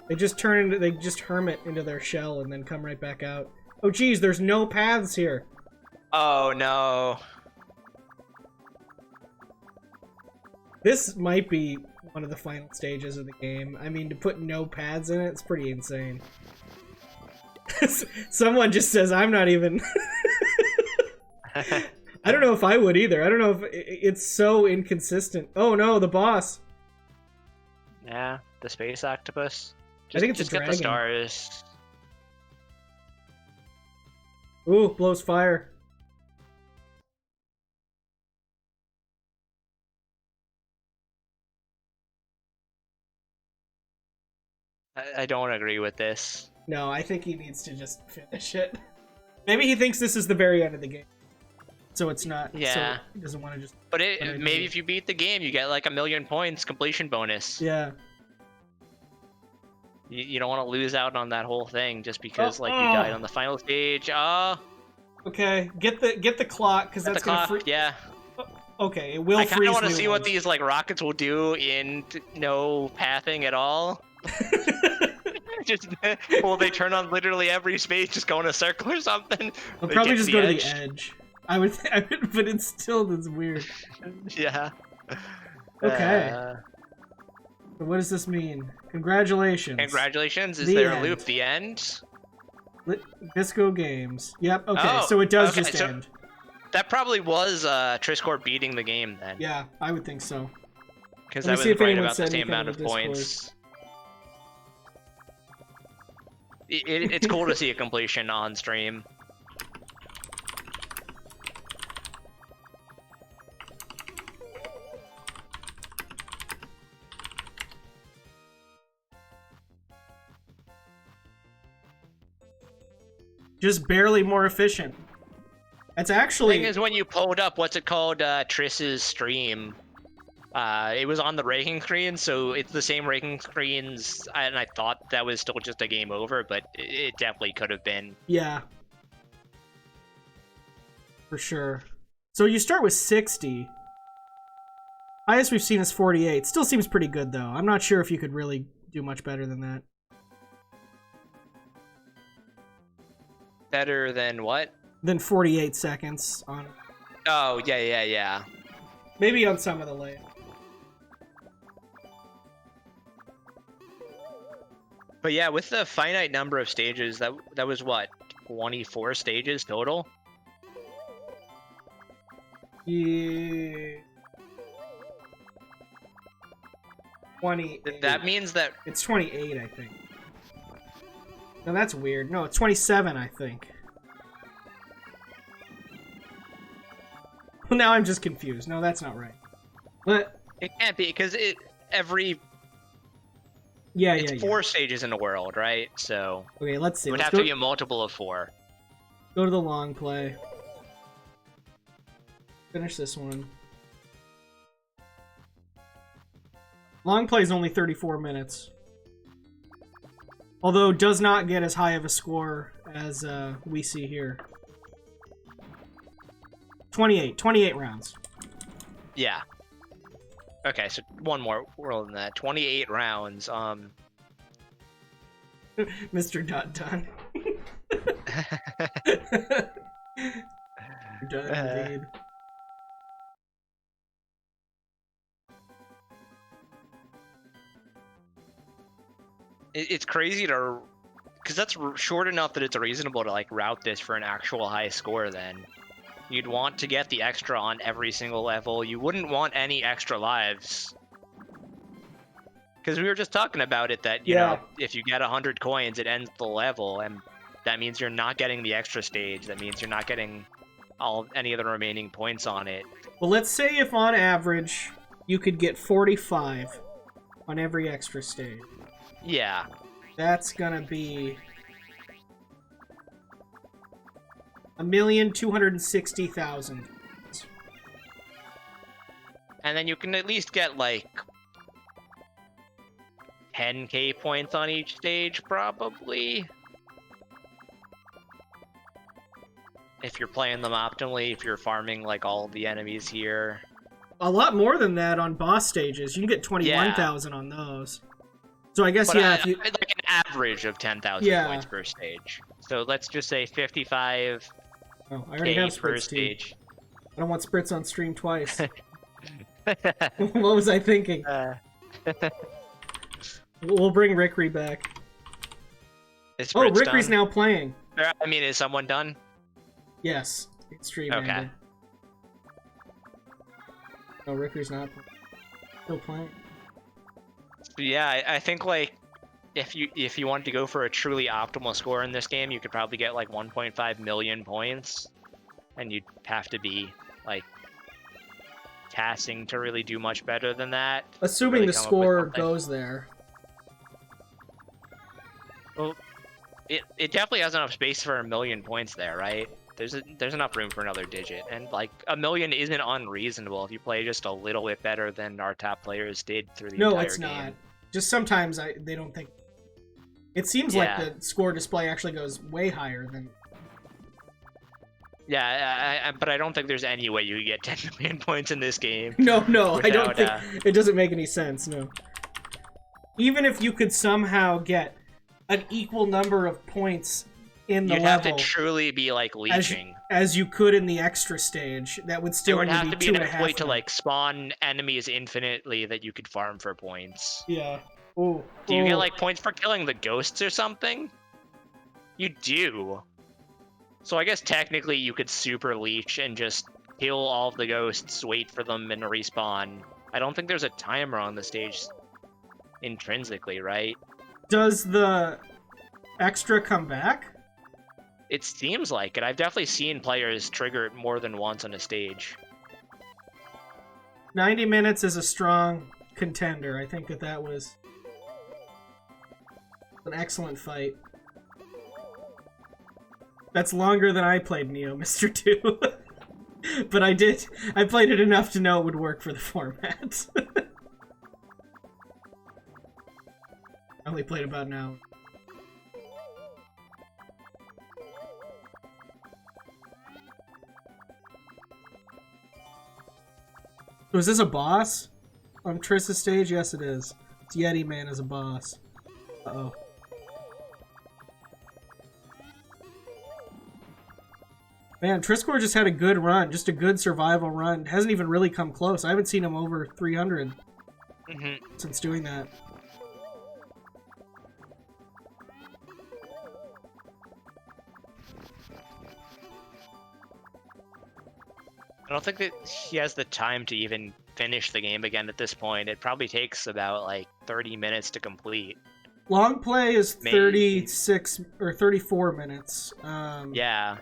They just hermit into their shell and then come right back out. Oh geez, there's no paths here. Oh no. This might be one of the final stages of the game. I mean, to put no pads in it, it's pretty insane. Someone just says, I'm not even... I don't know if I would either. I don't know if it's so inconsistent. Oh no, the boss. Yeah, the space octopus. I think it's just a get the dragon. stars. Ooh, blows fire. I don't agree with this. No, I think he needs to just finish it. Maybe he thinks this is the very end of the game. So it's not. Yeah. So he doesn't want to just. But maybe if you beat the game, you get like 1,000,000 points completion bonus. Yeah. You don't want to lose out on that whole thing just because you died on the final stage. Okay, get the clock because that's gonna free. Yeah. Okay, it will. I kind of want to see what these like rockets will do in no pathing at all. Just will they turn on literally every space, just go in a circle or something? They'll probably just go to the edge. I would, but it's still it's weird. Yeah. Okay. So what does this mean? Congratulations. Congratulations. Is there a loop? The end? Visco Games. Yep. Okay. So it does just end. That probably was Triscore beating the game then. Yeah, I would think so. Because that was right about the same amount of points. It's cool to see a completion on stream. Just barely more efficient. It's actually... The thing is, when you pulled up, what's it called, Triss's stream, it was on the ranking screen, so it's the same ranking screens, and I thought that was still just a game over, but it definitely could have been. Yeah. For sure. So you start with 60. Highest we've seen is 48. Still seems pretty good, though. I'm not sure if you could really do much better than that. Better than what? Than 48 seconds on... Oh, yeah. Maybe on some of the layout. But yeah, with the finite number of stages, that was what, 24 stages total? Yeah. 28. That means that... It's 28, I think. No, that's weird. No, it's 27, I think. Well, now I'm just confused. No, that's not right. But... It can't be, because it's 4 stages in the world, right? So... Okay, let's see. It would have to be a multiple of 4. Go to the long play. Finish this one. Long play is only 34 minutes. Although does not get as high of a score as we see here. 28 rounds. Yeah. Okay, so one more world than that. 28 rounds. Mr. Dot Done. Done indeed. It's crazy to, because that's short enough that it's reasonable to like route this for an actual high score. Then you'd want to get the extra on every single level. You wouldn't want any extra lives, because we were just talking about it that you know, if you get 100 coins, it ends the level, and that means you're not getting the extra stage. That means you're not getting any of the remaining points on it. Well, let's say if on average you could get 45 on every extra stage. Yeah. That's gonna be 1,260,000. And then you can at least get like 10k points on each stage, probably. If you're playing them optimally, if you're farming like all the enemies here. A lot more than that on boss stages. You can get 21,000 on those. So I guess, if you... Like an average of 10,000 points per stage. So let's just say 55 I already have per stage. I don't want Spritz on stream twice. What was I thinking? uh, We'll bring Rickery back. is Oh, Brits Rickery's done? now playing. I mean, is someone done? Yes. Stream Okay. ended. No, Rickery's not still playing. But yeah, I think like if you wanted to go for a truly optimal score in this game, you could probably get like 1.5 million points, and you'd have to be like tassing to really do much better than that. Assuming really the come up with score something. goes there. Well, it definitely has enough space for 1 million points there, right? There's enough room for another digit, and like 1 million isn't unreasonable if you play just a little bit better than our top players did through the No, entire it's game. not. Just sometimes they don't think. It seems Yeah. like the score display actually goes way higher than. Yeah, but I don't think there's any way you get 10 million points in this game. No, I don't without, think it doesn't make any sense. No. Even if you could somehow get an equal number of points in the You'd have level to truly be like leeching. as you could in the extra stage, that would There still would only have be to be 2.5 enough way to minutes. like spawn enemies infinitely that you could farm for points. Yeah. Oh. Do you get like points for killing the ghosts or something? You do. So I guess technically you could super leech and just kill all of the ghosts, wait for them, and respawn. I don't think there's a timer on the stage intrinsically, right? Does the extra come back? It seems like it. I've definitely seen players trigger it more than once on a stage. 90 minutes is a strong contender. I think that was an excellent fight. That's longer than I played Neo Mr. 2. But I played it enough to know it would work for the format. I only played about an hour. So is this a boss on Triss's stage? Yes, it is. It's Yeti Man as a boss. Uh-oh. Man, Triscore just had a good run. Just a good survival run. Hasn't even really come close. I haven't seen him over 300 since doing that. I don't think that he has the time to even finish the game again at this point. It probably takes about like 30 minutes to complete. Long play is Maybe. 36 or 34 minutes. Yeah.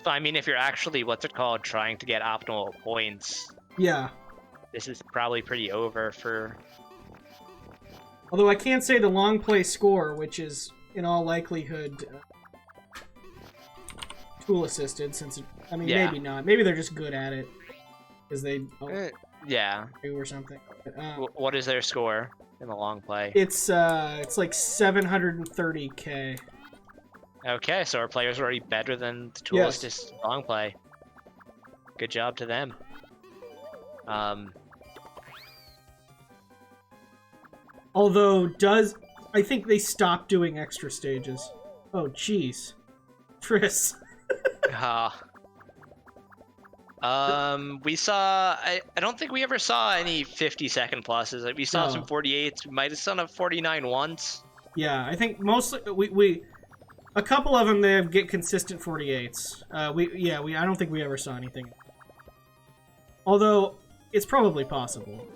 So I mean, if you're actually, what's it called, trying to get optimal points, Yeah. this is probably pretty over for... Although I can't say the long play score, which is in all likelihood tool assisted, since it, I mean, Yeah. maybe not. Maybe they're just good at it because they Yeah. do or something. But, What is their score in the long play? it's like 730k. Okay, so our players are already better than the tool Yes. assist long play. Good job to them. Although I think they stopped doing extra stages. Oh jeez, Triss. We saw. I don't think we ever saw any 50-second pluses. Like, we saw No. some 48s. We might have seen a 49 once. Yeah, I think mostly we a couple of them they get consistent 48s. I don't think we ever saw anything. Although it's probably possible.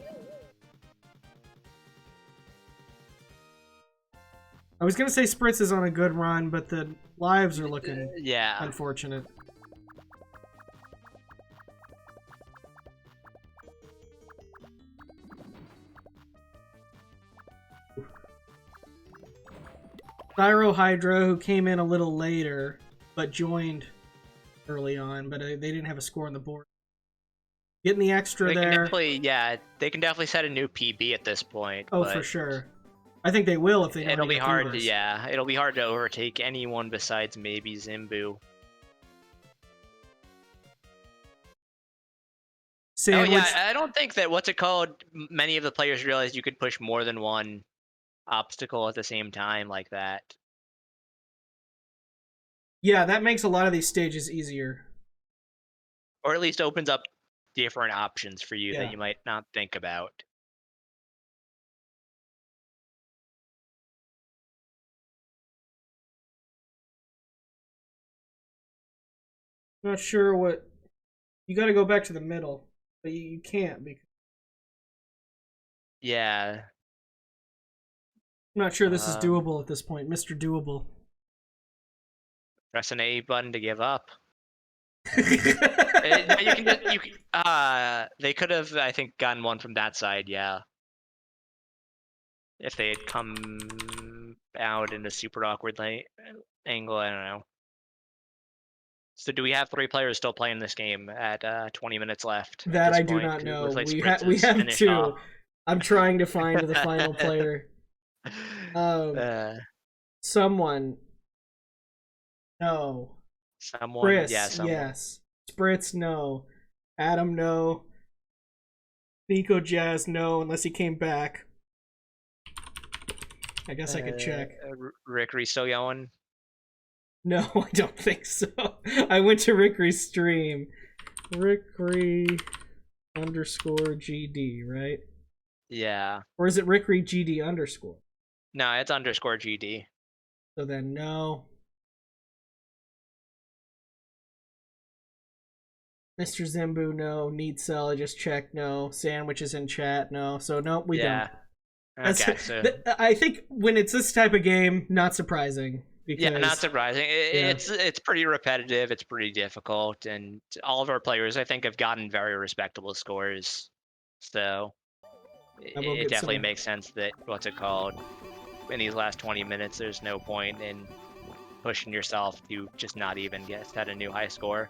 I was gonna say Spritz is on a good run, but the lives are looking Yeah. unfortunate. Thyro Hydra, who came in a little later, but joined early on, but they didn't have a score on the board. Getting the extra They can there. they can definitely set a new PB at this point. Oh, but for sure. I think they will if they don't It'll be get hard. Cleavers. It'll be hard to overtake anyone besides maybe Zimbu. Sandwich. Oh yeah, I don't think that many of the players realized you could push more than one obstacle at the same time like that. Yeah, that makes a lot of these stages easier. Or at least opens up different options for you Yeah. that you might not think about. Not sure what. You got to go back to the middle, but you can't because Yeah. I'm not sure this is doable at this point, Mr. Doable. Press an A button to give up. No, you can just, they could have, I think, gotten one from that side, yeah. If they had come out in a super awkward angle, I don't know. So do we have 3 players still playing this game at 20 minutes left? At That this I do point? not It know. looks like We Spritz we is have finished 2. off. I'm trying to find the final player. Someone. No. Someone, Chris, yeah, someone. yes. Spritz, no. Adam, no. Nico Jazz, no, unless he came back. I guess I could check. Rickery's still going? No, I don't think so. I went to Rickery's stream. Rickery _ GD, right? Yeah. Or is it Rickery GD _? No, it's _GD. So then, no. Mr. Zimbu, no. Need Cell, I just checked, no. Sandwich is in chat, no. So, no, we don't. Okay, so... I think when it's this type of game, not surprising. Because, yeah, not surprising. It's pretty repetitive. It's pretty difficult, and all of our players, I think, have gotten very respectable scores. So it definitely makes sense that in these last 20 minutes, there's no point in pushing yourself to just not even set a new high score.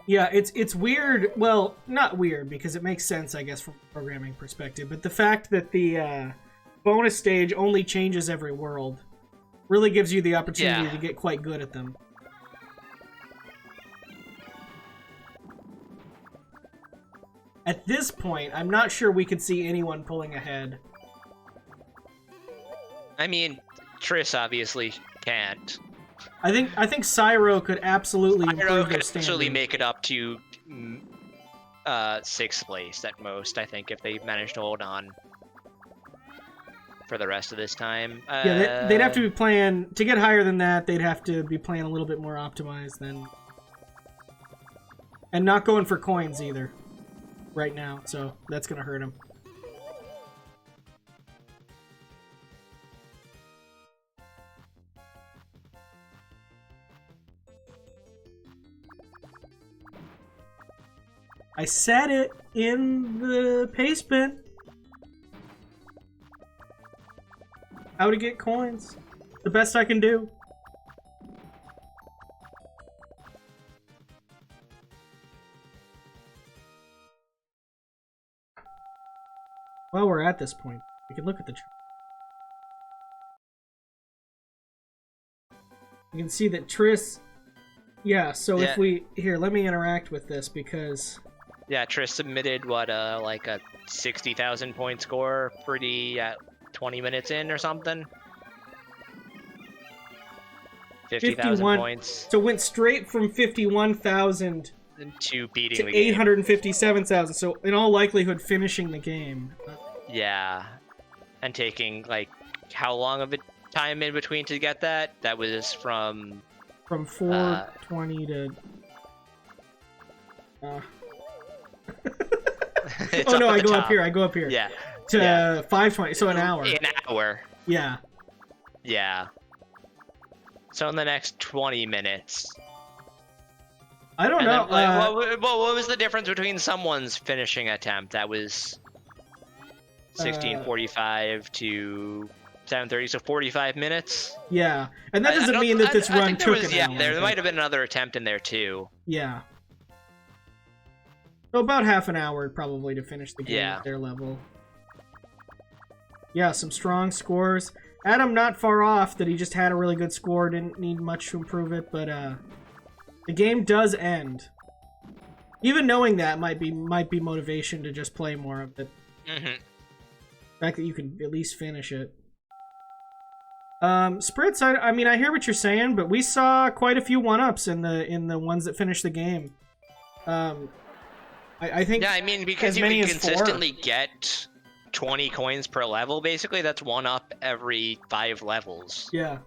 Yeah, it's weird. Well, not weird because it makes sense, I guess, from a programming perspective. But the fact that the bonus stage only changes every world really gives you the opportunity to get quite good at them. At this point, I'm not sure we could see anyone pulling ahead. I mean, Triss obviously can't. I think Cyro could absolutely improve their standing. Actually make it up to 6th place at most, I think, if they manage to hold on for the rest of this time. Yeah, they'd have to be playing to get higher than that. They'd have to be playing a little bit more optimized than, and not going for coins either right now. So that's gonna hurt them. I said it in the paste bin. How to get coins. The best I can do. While we're at this point, we can look at the chart. You can see that Triss... Yeah, so if we... Here, let me interact with this because... Yeah, Triss submitted, like a 60,000 point score pretty at 20 minutes in or something? 50,000 points. So went straight from 51,000 to beating to the game. 857,000. So in all likelihood, finishing the game. Yeah. And taking, like, how long of a time in between to get that? That was from 420 to... oh no, I go up here. Yeah. To 520, so an hour. An hour. Yeah. Yeah. So in the next 20 minutes. I don't know. Then, what was the difference between someone's finishing attempt? That was 16:45 to 7:30, so 45 minutes. Yeah, and that doesn't mean that this run took an hour. Yeah, there might have been another attempt in there too. Yeah. So about half an hour probably to finish the game at their level. Yeah, some strong scores. Adam not far off that he just had a really good score, didn't need much to improve it, but the game does end. Even knowing that might be motivation to just play more of it. Mm-hmm. The fact that you can at least finish it. Spritz, I mean, I hear what you're saying, but we saw quite a few 1-ups in the ones that finished the game. I think. Yeah, I mean, because as you many can as 4. consistently get 20 coins per level, basically, that's 1-up every 5 levels. Yeah.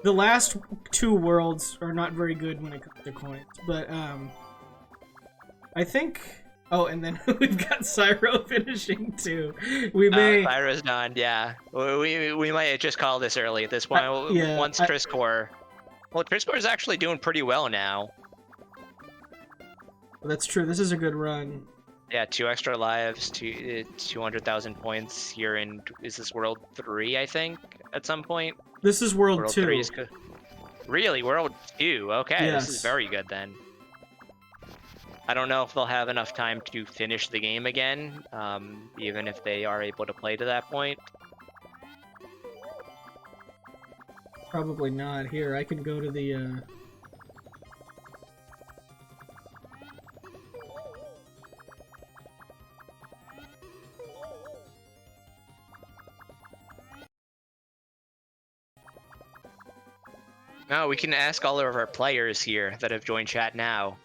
The last 2 worlds are not very good when it comes to coins, but I think. Oh, and then we've got Cyro finishing too. We may. Cyro's done, yeah. We might just call this early at this point. Yeah, Once Triscore. Well, Triscore is actually doing pretty well now. That's true. This is a good run. Yeah, 2 extra lives, 200,000 points here in, is this World 3, I think, at some point? This is World 2. 3 is good. Really? World 2? Okay, Yes. This is very good then. I don't know if they'll have enough time to finish the game again, even if they are able to play to that point. Probably not. Here, I can go to the, No, we can ask all of our players here that have joined chat now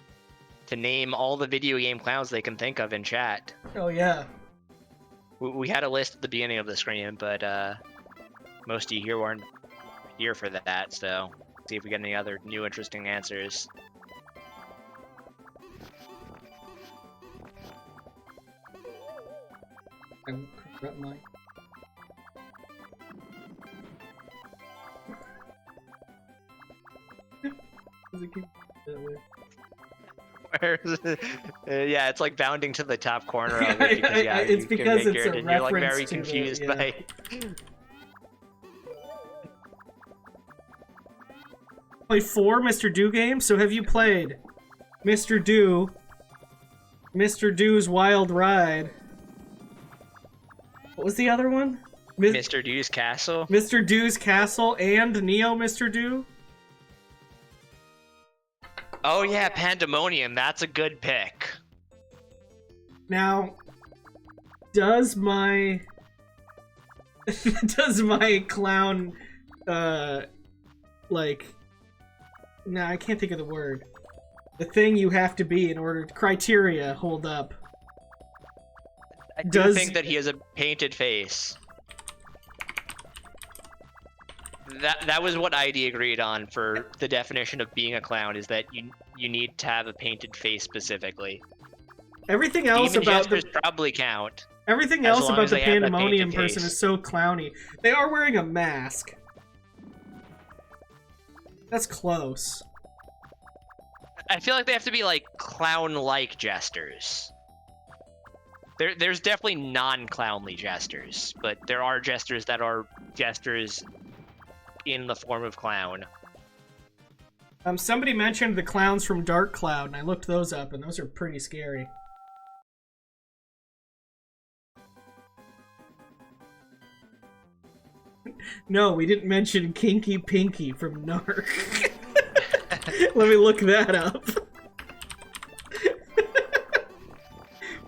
to name all the video game clowns they can think of in chat. Oh, yeah. We had a list at the beginning of the screen, but most of you here weren't here for that, so see if we get any other new interesting answers. I won't corrupt my... Yeah, it's like bounding to the top corner of it because it's because it's a and you're like very reference to confused the, by. Play 4 Mr. Do games? So have you played Mr. Do, Mr. Do's Wild Ride? What was the other one? Mr. Do's Castle? Mr. Do's Castle and Neo Mr. Do? Oh yeah, Pandemonium. That's a good pick. Now, does my clown like, nah, I can't think of the word. The thing you have to be in order criteria hold up? I do think that he has a painted face. That was what ID agreed on for the definition of being a clown, is that you need to have a painted face specifically. Everything else Demon about Jesters probably count. Everything as else long about as the they have that Pandemonium painted person face. is so clowny. They are wearing a mask. That's close. I feel like they have to be like clown-like jesters. There's definitely non-clownly jesters, but there are jesters that are jesters in the form of clown. Somebody mentioned the clowns from Dark Cloud, and I looked those up, and those are pretty scary. No, we didn't mention Kinky Pinky from Narc. Let me look that up.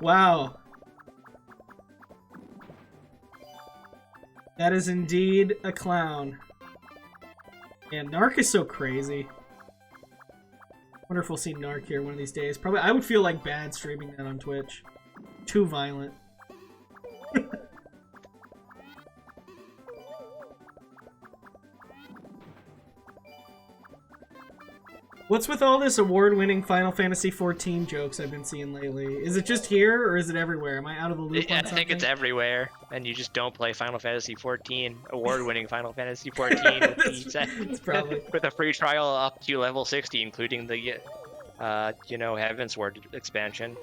Wow. That is indeed a clown. And Narc is so crazy. Wonder if we'll see Narc here one of these days. Probably, I would feel like bad streaming that on Twitch. Too violent. What's with all this award-winning Final Fantasy XIV jokes I've been seeing lately? Is it just here, or is it everywhere? Am I out of the loop on I something? think it's everywhere, and you just don't play Final Fantasy XIV, award-winning Final Fantasy XIV. That's probably... With a free trial up to level 60, including the, you know, Heavensward expansion.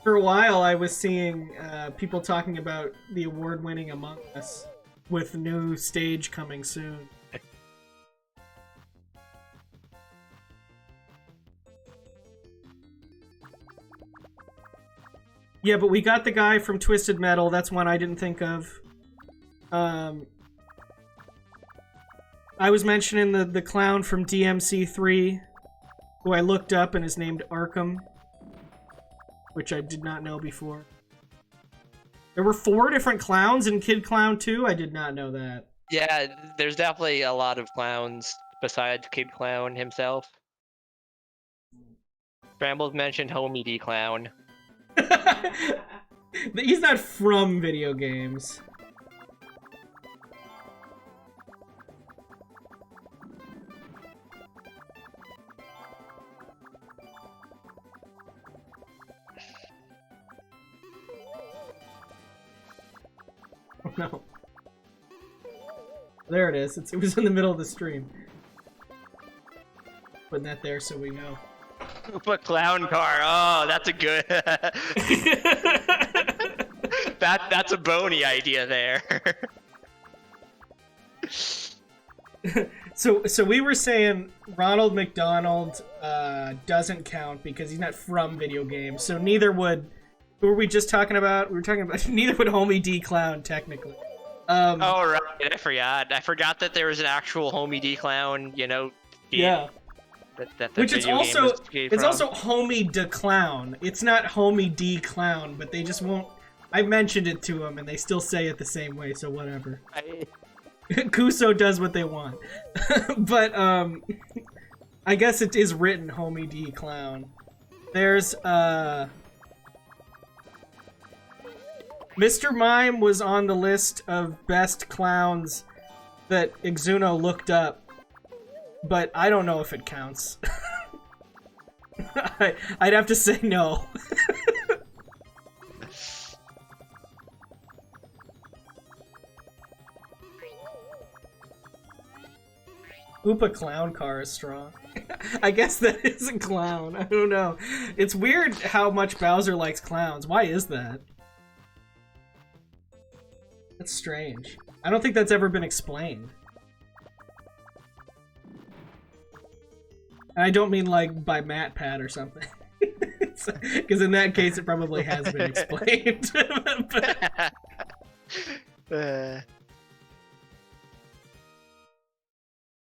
For a while, I was seeing people talking about the award-winning Among Us with new stage coming soon. Yeah, but we got the guy from Twisted Metal. That's one I didn't think of. I was mentioning the clown from DMC3, who I looked up and is named Arkham, which I did not know before. There were 4 different clowns in Kid Clown 2? I did not know that. Yeah, there's definitely a lot of clowns besides Kid Clown himself. Brambles mentioned Homie D Clown. He's not from video games. Oh no. There it is. It was in the middle of the stream. Putting that there so we know. But clown car. Oh, that's a good. That's a bony idea there. So we were saying Ronald McDonald doesn't count because he's not from video games. So neither would. Who were we just talking about? We were talking about neither would Homie D Clown technically. Oh right, I forgot. I forgot that there was an actual Homie D Clown. You know. Yeah. That Which it's also Homie D Clown. It's not Homie D Clown, but they just won't. I mentioned it to them, and they still say it the same way. So whatever. Kuso does what they want. But I guess it is written Homie D Clown. There's Mr. Mime was on the list of best clowns that Exuno looked up, but I don't know if it counts. I'd have to say no. Oopa Clown Car is strong. I guess that is a clown. I don't know. It's weird how much Bowser likes clowns. Why is that? That's strange. I don't think that's ever been explained. And I don't mean like by MatPat or something. Because in that case it probably has been explained.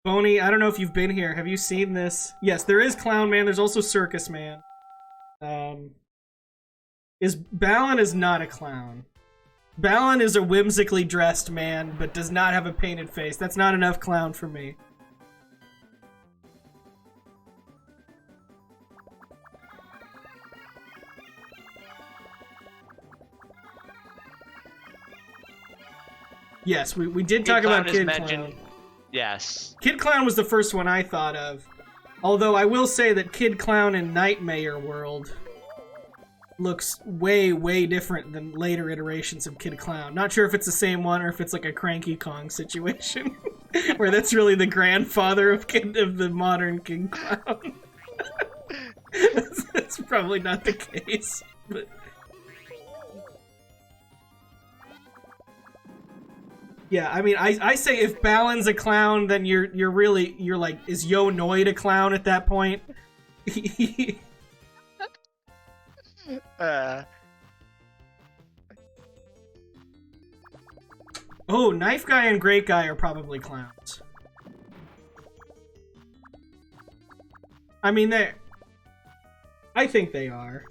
Boney, I don't know if you've been here. Have you seen this? Yes, there is Clown Man. There's also Circus Man. Balan is not a clown. Balan is a whimsically dressed man, but does not have a painted face. That's not enough clown for me. Yes, we did talk about Kid Clown. Yes. Kid Clown was the first one I thought of. Although I will say that Kid Clown in Nightmare World looks way, way different than later iterations of Kid Clown. Not sure if it's the same one or if it's like a Cranky Kong situation. Where that's really the grandfather of the modern Kid Clown. That's probably not the case. But... yeah, I mean, I say if Balan's a clown, then you're like, is Yo Noid a clown at that point? Oh, Knife Guy and Great Guy are probably clowns. I mean, I think they are.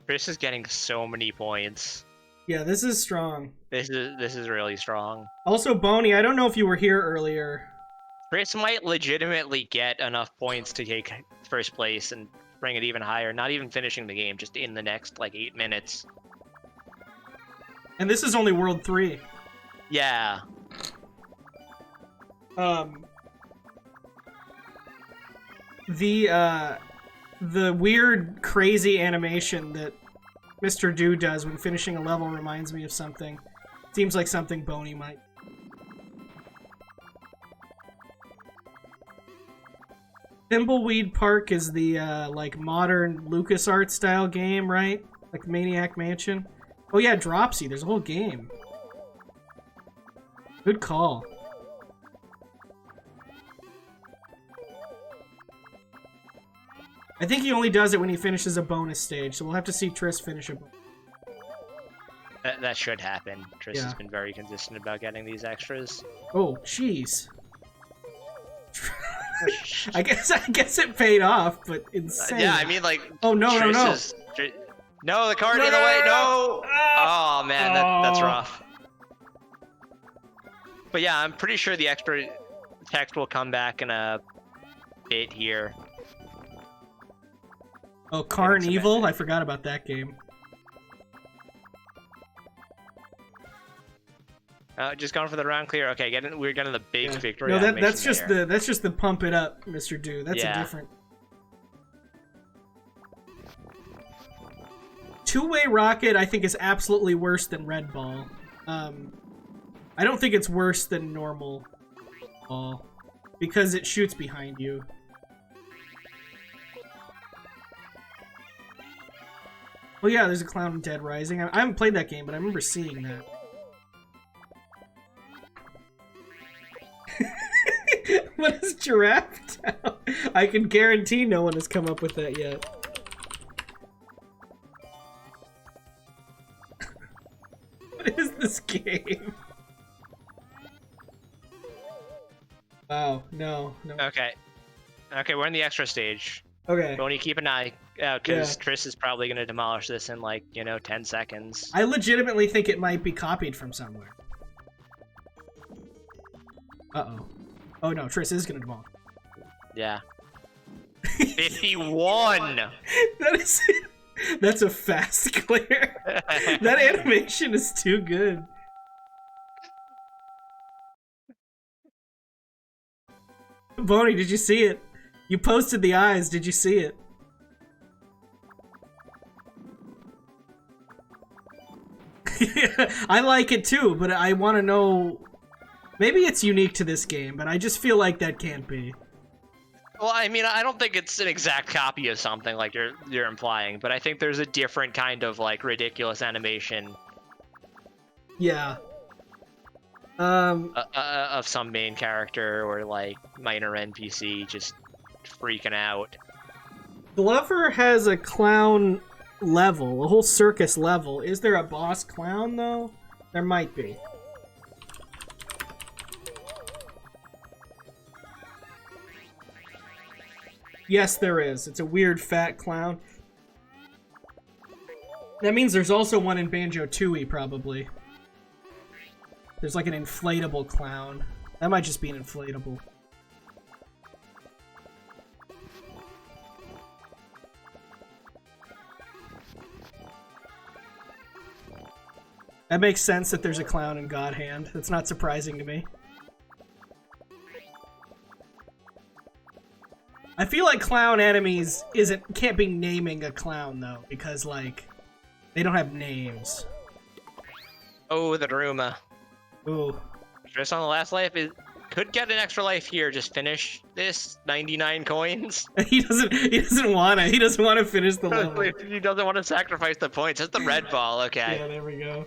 Chris is getting so many points. Yeah, this is strong. This is really strong. Also, Boney, I don't know if you were here earlier. Chris might legitimately get enough points to take first place and bring it even higher. Not even finishing the game, just in the next, like, 8 minutes. And this is only World 3. Yeah. The weird, crazy animation that Mr. Do does when finishing a level reminds me of something. Seems like something Boney might. Thimbleweed Park is the, like, modern LucasArts style game, right? Like Maniac Mansion. Oh yeah, Dropsy, there's a whole game. Good call. I think he only does it when he finishes a bonus stage, so we'll have to see Triss finish a bonus. That should happen. Triss has been very consistent about getting these extras. Oh, jeez. I guess it paid off, but insane. Yeah, I mean, like. Oh no, Triss no, no! is- No, the card in the way. No. Oh man, that's rough. But yeah, I'm pretty sure the extra text will come back in a bit here. Oh, Carnival? I forgot about that game. Just going for the round clear. Okay, we're getting the big victory. No, that's just the pump it up, Mr. Do. That's a different. Two-way rocket, I think, is absolutely worse than red ball. I don't think it's worse than normal ball because it shoots behind you. Oh yeah, there's a clown in Dead Rising. I haven't played that game, but I remember seeing that. What is Giraffe Town? I can guarantee no one has come up with that yet. What is this game? Wow, no. Okay, we're in the extra stage. Okay. Only keep an eye out, because Triss is probably going to demolish this in, like, 10 seconds. I legitimately think it might be copied from somewhere. Uh-oh. Oh no, Triss is going to demolish. Yeah. 51! That's a fast clear. That animation is too good. Boney, did you see it? You posted the eyes, did you see it? I like it too, but I want to know... Maybe it's unique to this game, but I just feel like that can't be. Well, I mean, I don't think it's an exact copy of something like you're implying, but I think there's a different kind of, like, ridiculous animation. Yeah. Of some main character or, like, minor NPC just freaking out. Glover has a clown level, a whole circus level. Is there a boss clown, though? There might be. Yes, there is. It's a weird fat clown. That means there's also one in Banjo-Tooie, probably. There's like an inflatable clown. That might just be an inflatable. That makes sense that there's a clown in God Hand. That's not surprising to me. I feel like clown enemies can't be naming a clown though, because like they don't have names. Oh, the Daruma. Ooh. Just on the last life could get an extra life here. Just finish this 99 coins. He doesn't want to. He doesn't want to finish the level. He doesn't want to sacrifice the points. That's the red ball. Okay. Yeah, there we go.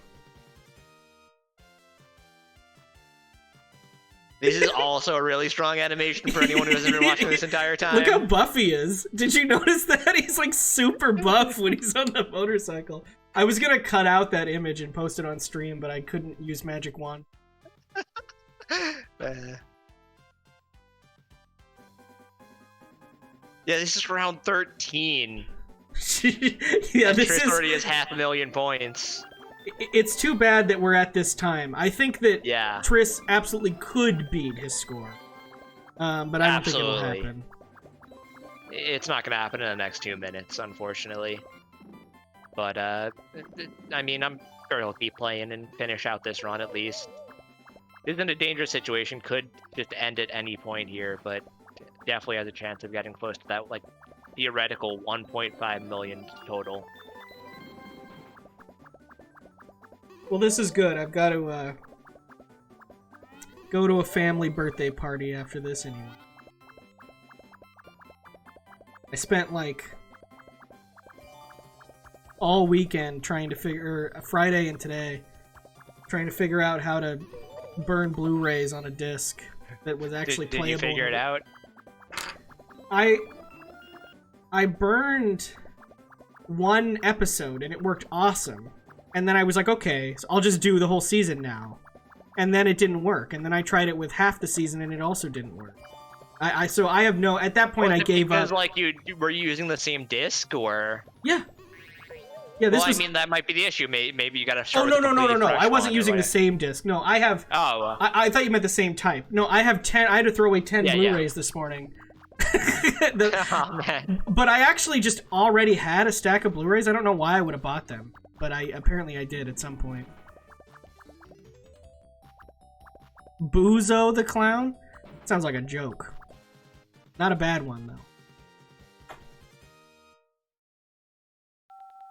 This is also a really strong animation for anyone who hasn't been watching this entire time. Look how buff he is. Did you notice that? He's like super buff when he's on the motorcycle. I was gonna cut out that image and post it on stream, but I couldn't use Magic Wand. Yeah, this is round 13. Yeah, and this Triss is... already has 500,000 points. It's too bad that we're at this time. I think that Triss absolutely could beat his score. But I don't think it'll happen. It's not going to happen in the next 2 minutes, unfortunately. But, I mean, I'm sure he'll keep playing and finish out this run at least. This isn't a dangerous situation. Could just end at any point here, but definitely has a chance of getting close to that, like, theoretical 1.5 million total. Well, this is good. I've got to go to a family birthday party after this anyway. I spent like all weekend trying to Friday and today, trying to figure out how to burn Blu-rays on a disc that was actually playable. Did you figure it out? I burned one episode and it worked awesome. And then I was like, okay, so I'll just do the whole season now. And then it didn't work. And then I tried it with half the season and it also didn't work. So I have no. At that point, I gave because, up. like, you were you using the same disc, or? Yeah. Yeah, Well, I mean, that might be the issue. Maybe you gotta start Oh, with no. I wasn't using the same disc. No, I have... Oh. I thought you meant the same type. No, I have 10... I had to throw away 10 Blu-rays this morning. Oh, man. But I actually just already had a stack of Blu-rays. I don't know why I would have bought them. But apparently I did at some point. Boozo the Clown? Sounds like a joke. Not a bad one, though.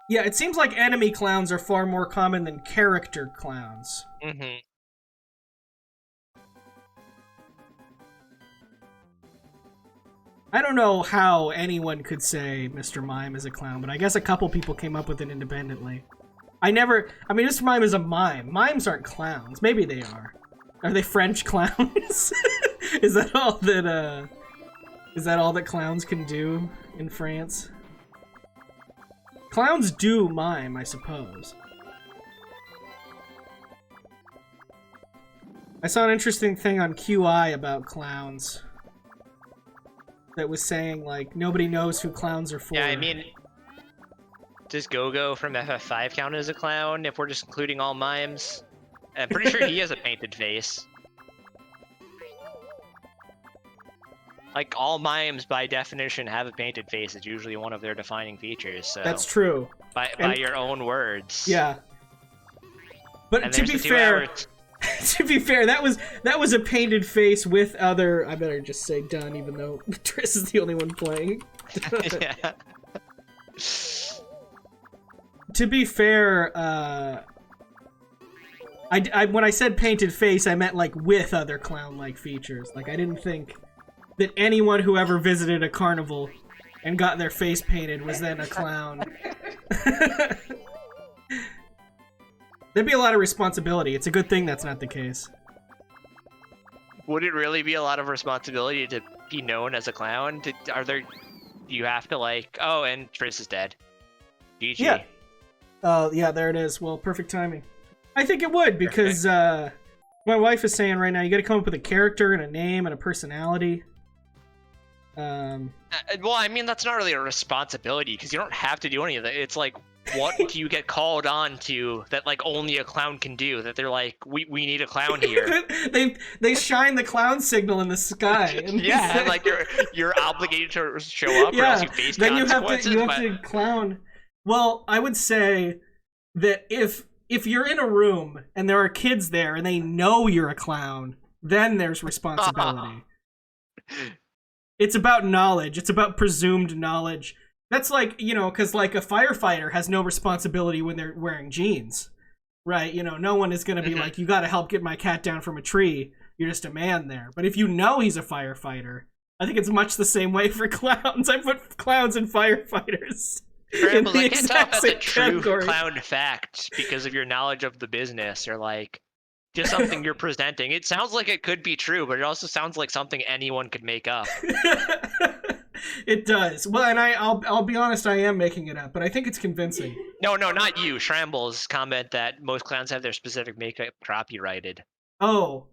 Yeah, it seems like enemy clowns are far more common than character clowns. Mm-hmm. I don't know how anyone could say Mr. Mime is a clown, but I guess a couple people came up with it independently. I mean, Mr. Mime is a mime. Mimes aren't clowns. Maybe they are. Are they French clowns? Is that all that clowns can do in France? Clowns do mime, I suppose. I saw an interesting thing on QI about clowns that was saying, like, nobody knows who clowns are for. Yeah, I mean, does Go-Go from FF5 count as a clown if we're just including all mimes? I'm pretty sure he has a painted face. Like, all mimes, by definition, have a painted face. It's usually one of their defining features, so... That's true. By your own words. Yeah. But to be fair... to be fair, that was a painted face with other... I better just say done, even though Triss is the only one playing. Yeah. To be fair, when I said painted face, I meant, like, with other clown-like features. Like, I didn't think that anyone who ever visited a carnival and got their face painted was then a clown. There'd be a lot of responsibility. It's a good thing that's not the case. Would it really be a lot of responsibility to be known as a clown? Do you have to, like... Oh, and Triss is dead. GG. Yeah. Yeah, there it is. Well, perfect timing. I think it would, because my wife is saying right now, you gotta come up with a character and a name and a personality. Well, I mean, that's not really a responsibility, because you don't have to do any of that. It's like, what do you get called on to that, like, only a clown can do? That they're like, we need a clown here. they shine the clown signal in the sky. And yeah, and, like, you're obligated to show up, or else you face then consequences. You have to clown. Well, I would say that if you're in a room and there are kids there and they know you're a clown, then there's responsibility. It's about knowledge. It's about presumed knowledge. That's like, because like a firefighter has no responsibility when they're wearing jeans, right? No one is going to be like, you got to help get my cat down from a tree. You're just a man there. But if you know he's a firefighter, I think it's much the same way for clowns. I put clowns and firefighters. Like, I can't tell if that's a true clown fact because of your knowledge of the business, or like just something you're presenting. It sounds like it could be true, but it also sounds like something anyone could make up. It does. Well, and I'll be honest, I am making it up, but I think it's convincing. No, not you. Shrambles comment that most clowns have their specific makeup copyrighted. Oh,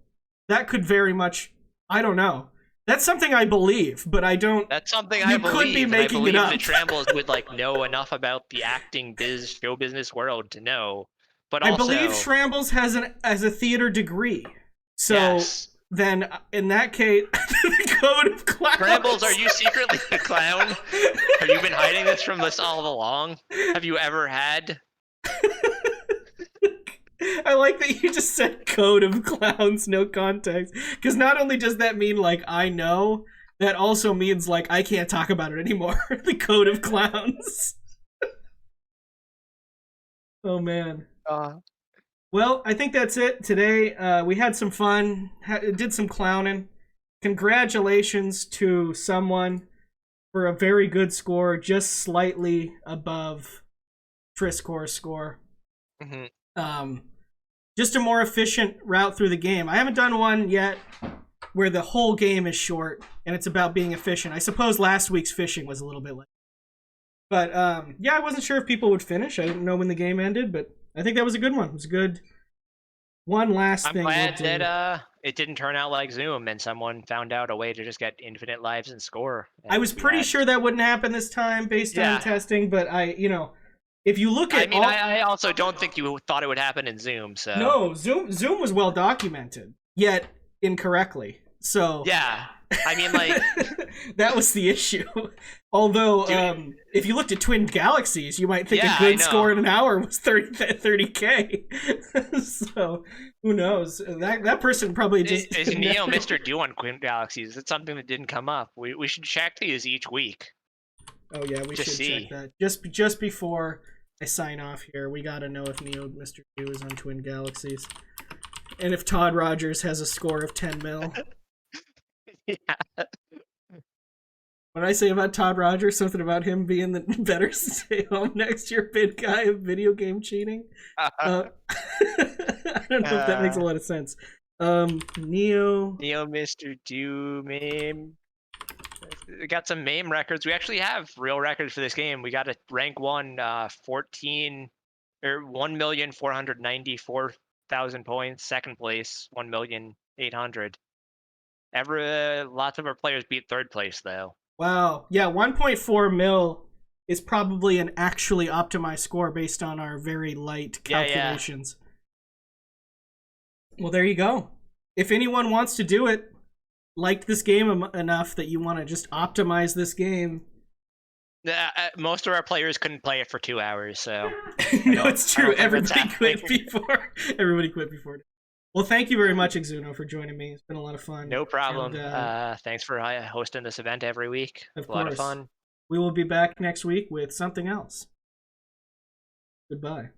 that could very much... I don't know. That's something I believe, but I don't... That's something I believe. You could be making it up. That Shrambles would, like, know enough about the acting show business world to know. But also... I believe Shrambles has a theater degree. So... Yes. Then, in that case, the code of clowns. Shrambles, are you secretly a clown? Have you been hiding this from us all along? Have you ever had? I like that you just said code of clowns, no context. Because not only does that mean, like, I know, that also means, like, I can't talk about it anymore. The code of clowns. Oh, man. Well, I think that's it today. We had some fun, did some clowning. Congratulations to someone for a very good score, just slightly above Triscore's score. Mm-hmm. Just a more efficient route through the game. I haven't done one yet where the whole game is short and it's about being efficient. I suppose last week's fishing was a little bit late. But yeah, I wasn't sure if people would finish. I didn't know when the game ended, but I think that was a good one. It was a good one last thing. I'm glad that it didn't turn out like Zoom, and someone found out a way to just get infinite lives and score. I And was we pretty had- sure that wouldn't happen this time based on Yeah. testing, but if you look at I mean, I also don't think you thought it would happen in Zoom, so... No, Zoom was well documented, yet incorrectly. So Yeah, I mean, like... that was the issue. Although, if you looked at Twin Galaxies, you might think Yeah, a good I know. score in an hour was 30K. So, who knows? That person probably just... Is Neo Mr. Do on Twin Galaxies? It's something that didn't come up. We should check these each week. Oh yeah, we to should see. check that. Just before I sign off here, we gotta know if Neo Mr. Do is on Twin Galaxies. And if Todd Rogers has a score of 10 mil. Yeah. What did I say about Todd Rogers? Something about him being the better stay home next year bid guy of video game cheating? I don't know if that makes a lot of sense. Neo Mr. Do meme. We got some meme records. We actually have real records for this game. We got a rank 1 14 or 1,494,000 points. Second place 1,800,000. Lots of our players beat third place though. Wow. Yeah, 1.4 mil is probably an actually optimized score based on our very light calculations. Well, there you go. If anyone wants to do it, liked this game enough that you want to just optimize this game. Most of our players couldn't play it for 2 hours, so... No, it's true. Everybody quit happening. before. Well, thank you very much, Exuno, for joining me. It's been a lot of fun. No problem. And, thanks for hosting this event every week. Of A lot of course. fun. We will be back next week with something else. Goodbye.